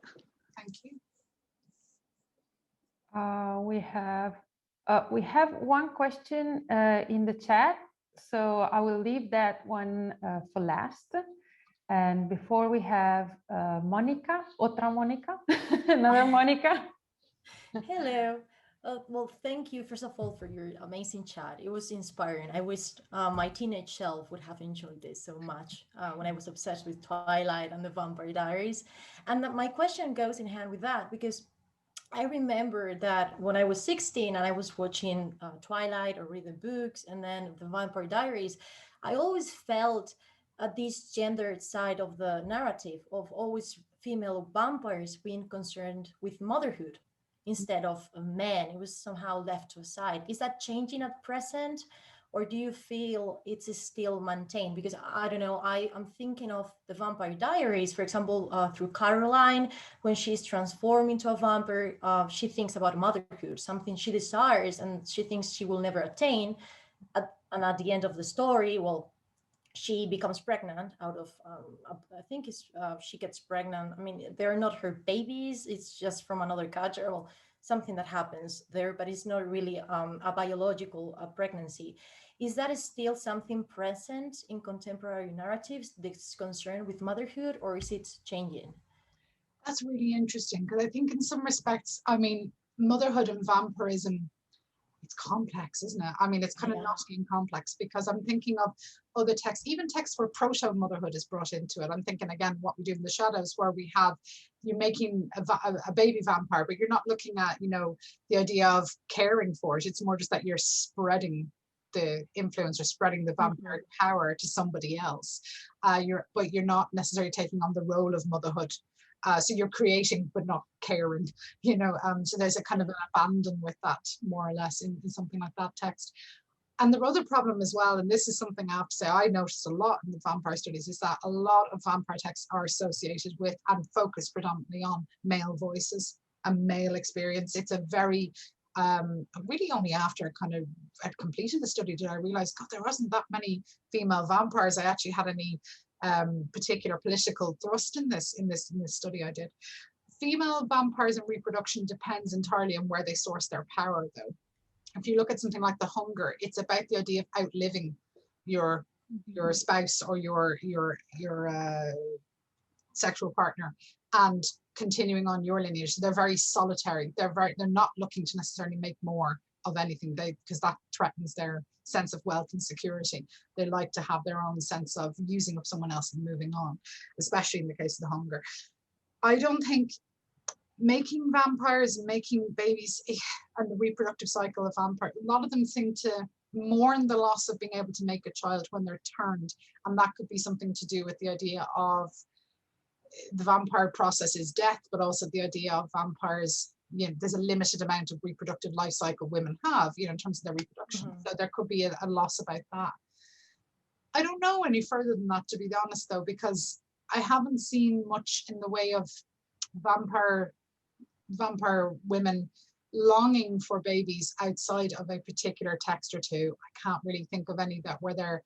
Thank you. We have one question in the chat, so I will leave that one for last. And before we have Monica, otra Monica, another Monica. Hello. Well, thank you, first of all, for your amazing chat. It was inspiring. I wish my teenage self would have enjoyed this so much when I was obsessed with Twilight and the Vampire Diaries. And my question goes in hand with that, because I remember that when I was 16 and I was watching Twilight or reading books and then the Vampire Diaries, I always felt this gendered side of the narrative of always female vampires being concerned with motherhood instead of men. It was somehow left to a side. Is that changing at present? Or do you feel it's still maintained? Because I don't know, I'm thinking of the Vampire Diaries, for example, through Caroline, when she's transformed into a vampire, she thinks about motherhood, something she desires and she thinks she will never attain. And at the end of the story, well, she becomes pregnant out of, I think she gets pregnant. I mean, they're not her babies, it's just from another culture. Well, something that happens there, but it's not really a biological pregnancy. Is that still something present in contemporary narratives, this concern with motherhood, or is it changing? That's really interesting, because I think in some respects, I mean, motherhood and vampirism, it's complex, isn't it? I mean, it's kind of knotty and complex, because I'm thinking of other texts, even texts where proto-motherhood is brought into it. I'm thinking again, What We Do in the Shadows, where we have, you're making a baby vampire, but you're not looking at, you know, the idea of caring for it. It's more just that you're spreading the influence or spreading the vampire power to somebody else. But you're not necessarily taking on the role of motherhood. So you're creating but not caring, you know, so there's a kind of an abandon with that, more or less, in something like that text. And the other problem as well, and this is something I have to say I noticed a lot in the vampire studies, is that a lot of vampire texts are associated with and focused predominantly on male voices and male experience. It's a very really only after I kind of had completed the study did I realize, God, there wasn't that many female vampires I actually had any particular political thrust in this study I did. Female vampires and reproduction depends entirely on where they source their power, though. If you look at something like The Hunger, it's about the idea of outliving your spouse or your sexual partner and continuing on your lineage. So they're very solitary. They're not looking to necessarily make more of anything, because that threatens their sense of wealth and security. They like to have their own sense of using up someone else and moving on, especially in the case of The Hunger. I don't think making vampires, making babies, and the reproductive cycle of vampires, a lot of them seem to mourn the loss of being able to make a child when they're turned, and that could be something to do with the idea of the vampire process is death, but also the idea of vampires, you know, there's a limited amount of reproductive life cycle women have, you know, in terms of their reproduction. So there could be a loss about that. I don't know any further than that, to be honest, though, because I haven't seen much in the way of vampire women longing for babies outside of a particular text or two. I can't really think of any that where they're,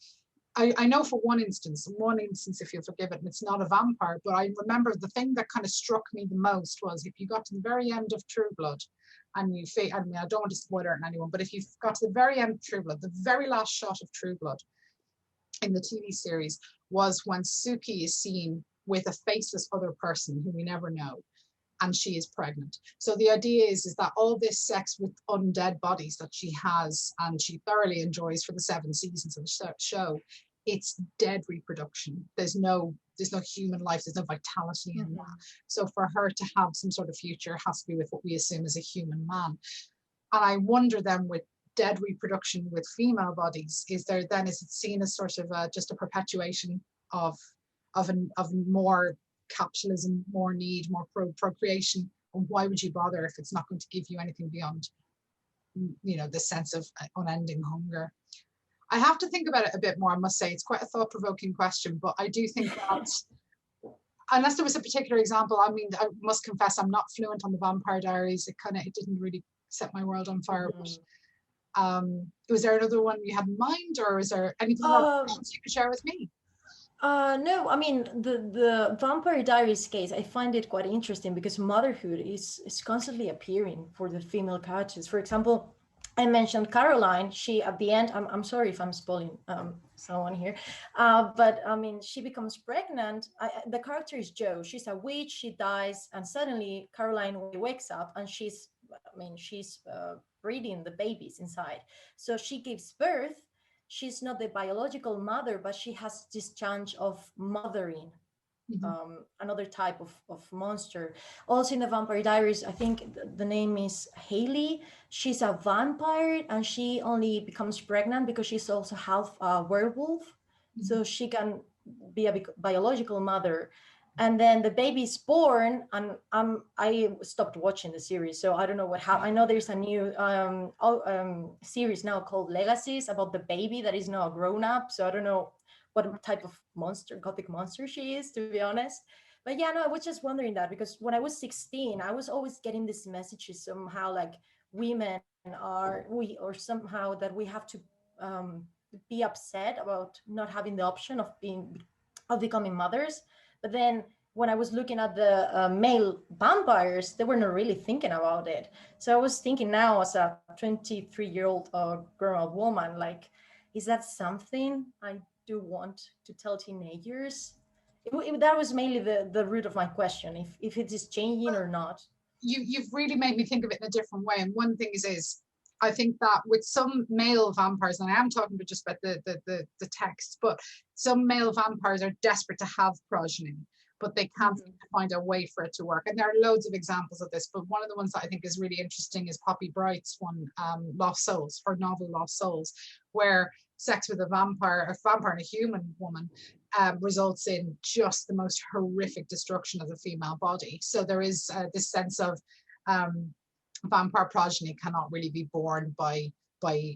I know for one instance, if you'll forgive it, and it's not a vampire, but I remember the thing that kind of struck me the most was if you got to the very end of True Blood, and you, I mean, I don't want to spoil it on anyone, but if you got to the very end of True Blood, the very last shot of True Blood in the TV series was when Suki is seen with a faceless other person who we never know. and she is pregnant. So the idea is that all this sex with undead bodies that she has and she thoroughly enjoys for the 7 seasons of the show, it's dead reproduction. There's no human life, there's no vitality in that. So for her to have some sort of future has to be with what we assume is a human man. And I wonder then, with dead reproduction with female bodies, is it seen as sort of just a perpetuation of more capitalism, more need, more procreation? And why would you bother if it's not going to give you anything beyond, the sense of unending hunger? I have to think about it a bit more, I must say. It's quite a thought-provoking question, but I do think that unless there was a particular example, I mean, I must confess I'm not fluent on the Vampire Diaries. It didn't really set my world on fire. But, was there another one you had in mind, or is there anything else you could share with me? No, I mean, the Vampire Diaries case, I find it quite interesting because motherhood is constantly appearing for the female characters. For example, I mentioned Caroline. She, at the end, I'm sorry if I'm spoiling someone here, but I mean, she becomes pregnant. The character is Jo. She's a witch. She dies, and suddenly Caroline wakes up, and she's breeding the babies inside. So she gives birth. She's not the biological mother, but she has this chance of mothering another type of monster. Also in the Vampire Diaries, I think the name is Haley. She's a vampire, and she only becomes pregnant because she's also half werewolf. So she can be a biological mother. And then the baby's born, and I stopped watching the series, so I don't know what happened. I know there's a new series now called Legacies about the baby that is now a grown-up, so I don't know what type of monster, Gothic monster she is, to be honest. But yeah, no, I was just wondering that, because when I was 16, I was always getting these messages somehow like women or somehow that we have to be upset about not having the option of becoming mothers. But then when I was looking at the male vampires, they were not really thinking about it. So I was thinking now, as a 23-year-old grown-up woman, like, is that something I do want to tell teenagers? That was mainly the root of my question, if it is changing or not. You've really made me think of it in a different way. And one thing is I think that with some male vampires, and I am talking about just about the text, but some male vampires are desperate to have progeny, but they can't find a way for it to work. And there are loads of examples of this, but one of the ones that I think is really interesting is Poppy Bright's one, Lost Souls, her novel Lost Souls, where sex with a vampire and a human woman results in just the most horrific destruction of the female body. So there is this sense of vampire progeny cannot really be born by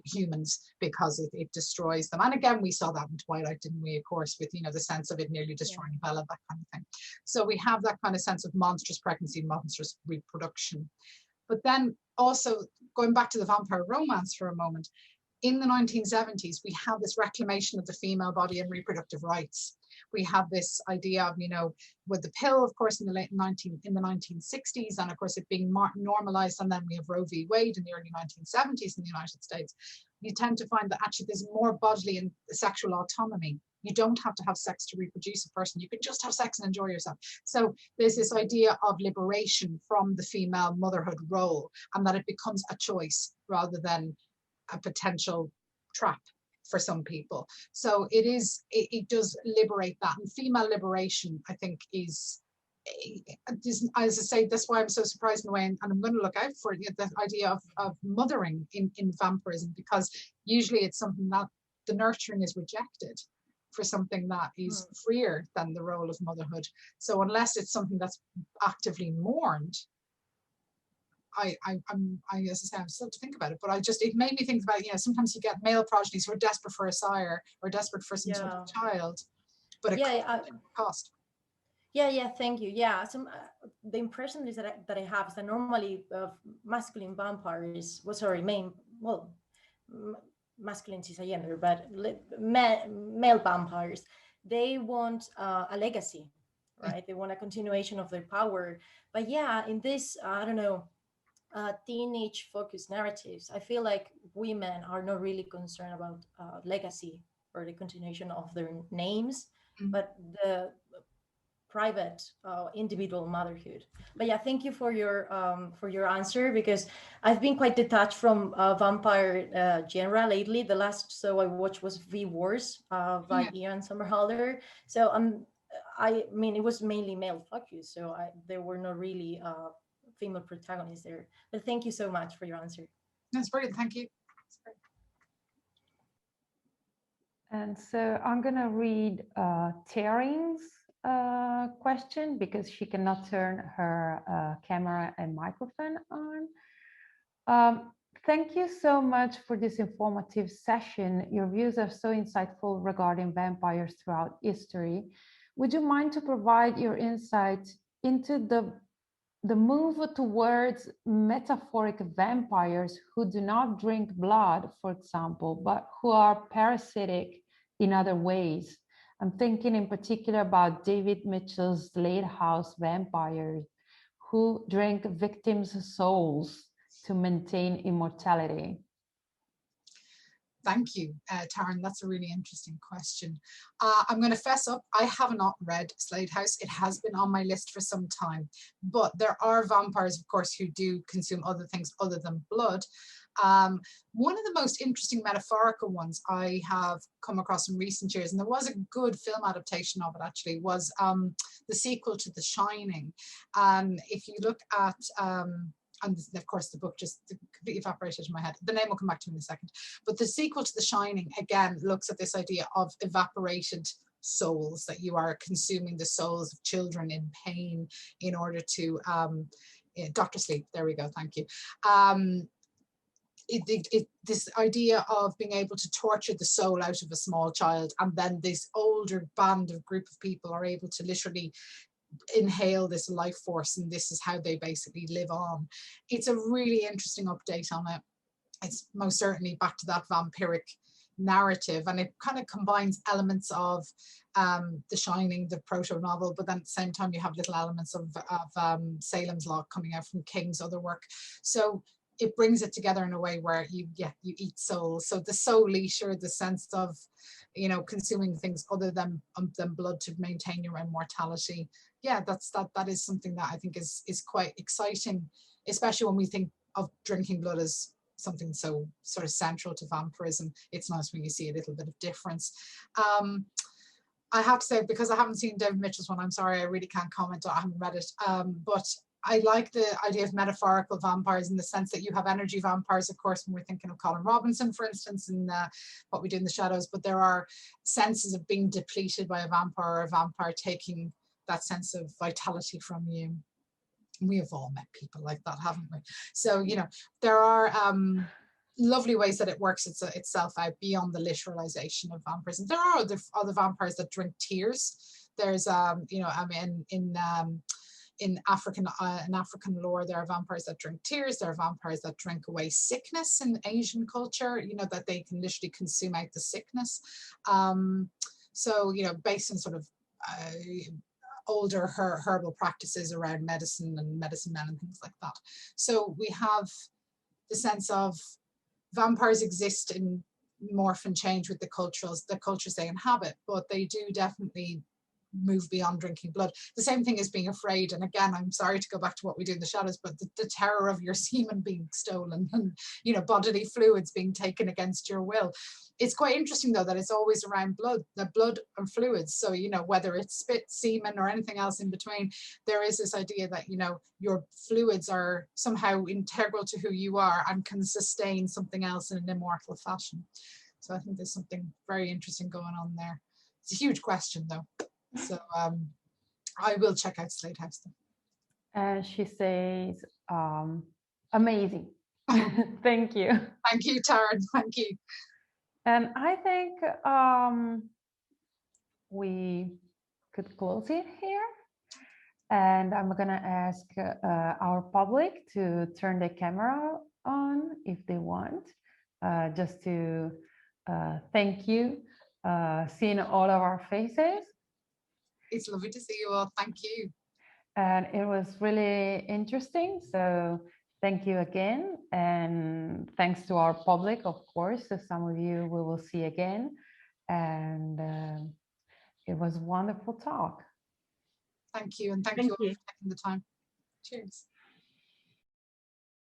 humans because it destroys them. And again, we saw that in Twilight, didn't we, of course, with the sense of it nearly destroying Bella, that kind of thing. So we have that kind of sense of monstrous pregnancy, monstrous reproduction. But then also going back to the vampire romance for a moment, in the 1970s, we have this reclamation of the female body and reproductive rights. We have this idea of, with the pill, of course, in the 1960s, and of course it being normalized, and then we have Roe v. Wade in the early 1970s in the United States. You tend to find that actually there's more bodily and sexual autonomy. You don't have to have sex to reproduce a person. You can just have sex and enjoy yourself. So there's this idea of liberation from the female motherhood role, and that it becomes a choice rather than a potential trap for some people. So it does liberate that. And female liberation, I think, is, as I say, that's why I'm so surprised in a way, and I'm going to look out for the idea of mothering in vampirism, because usually it's something that the nurturing is rejected for something that is freer than the role of motherhood. So unless it's something that's actively mourned, I as I say, I'm still to think about it, but it made me think about, sometimes you get male progenies who are desperate for a sire or desperate for some sort of child, but it cost. Yeah, thank you. Yeah, the impression is that I have is that normally masculine vampires, masculine is a gender, but male vampires, they want a legacy, right? They want a continuation of their power. But yeah, in this, I don't know, teenage focused narratives, I feel like women are not really concerned about legacy or the continuation of their names, but the private individual motherhood. But yeah, thank you for your answer, because I've been quite detached from vampire genre lately. The last show I watched was V Wars by Ian Somerhalder. So I mean, it was mainly male focused, so there were not really female protagonists there. But thank you so much for your answer. That's brilliant. Thank you. And so I'm going to read Taryn's question, because she cannot turn her camera and microphone on. Thank you so much for this informative session. Your views are so insightful regarding vampires throughout history. Would you mind to provide your insight into the move towards metaphorical vampires who do not drink blood, for example, but who are parasitic in other ways? I'm thinking in particular about David Mitchell's Late House vampires, who drank victims' souls to maintain immortality. Thank you, Taryn. That's a really interesting question. I'm going to fess up, I have not read Slade House. It has been on my list for some time, but there are vampires, of course, who do consume other things other than blood. One of the most interesting metaphorical ones I have come across in recent years, and there was a good film adaptation of it actually, was the sequel to The Shining. If you look at and of course the book just completely evaporated in my head. The name will come back to me in a second. But the sequel to The Shining, again, looks at this idea of evaporated souls, that you are consuming the souls of children in pain in order to, Dr. Sleep, there we go, thank you. This idea of being able to torture the soul out of a small child, and then this older group of people are able to literally inhale this life force, and this is how they basically live on. It's a really interesting update on it. It's most certainly back to that vampiric narrative, and it kind of combines elements of The Shining, the proto-novel, but then at the same time you have little elements of Salem's Lot coming out from King's other work. So it brings it together in a way where you eat souls. So the soul leisure, the sense of, you know, consuming things other than blood to maintain your immortality. Yeah, that is something that I think is quite exciting, especially when we think of drinking blood as something so sort of central to vampirism. It's nice when you see a little bit of difference. I have to say, because I haven't seen David Mitchell's one, I'm sorry, I really can't comment. I haven't read it, but I like the idea of metaphorical vampires in the sense that you have energy vampires, of course, when we're thinking of Colin Robinson, for instance, in What We Do in the Shadows, but there are senses of being depleted by a vampire, or a vampire taking that sense of vitality from you. We have all met people like that, haven't we? So, you know, there are lovely ways that it works itself out beyond the literalization of vampirism. There are other vampires that drink tears. There's, you know, I mean, in African lore, there are vampires that drink tears. There are vampires that drink away sickness in Asian culture, you know, that they can literally consume out the sickness. So, you know, based on sort of older herbal practices around medicine and medicine men and things like that. So we have the sense of vampires exist and morph and change with the cultures they inhabit, but they do definitely move beyond drinking blood. The same thing as being afraid, and again, I'm sorry to go back to What We Do in the Shadows, but the terror of your semen being stolen and, you know, bodily fluids being taken against your will. It's quite interesting though that it's always around blood, the blood and fluids. So, you know, whether it's spit, semen, or anything else in between, there is this idea that, you know, your fluids are somehow integral to who you are and can sustain something else in an immortal fashion. So I think there's something very interesting going on there. It's a huge question though. So I will check out Slade House though. And she says, amazing. Thank you. Thank you, Taryn. Thank you. And I think we could close it here. And I'm going to ask our public to turn the camera on if they want, just to thank you, seeing all of our faces. It's lovely to see you all. Thank you. And it was really interesting. So thank you again. And thanks to our public, of course. So some of you we will see again. And it was a wonderful talk. Thank you, and thank you all for taking the time. Cheers.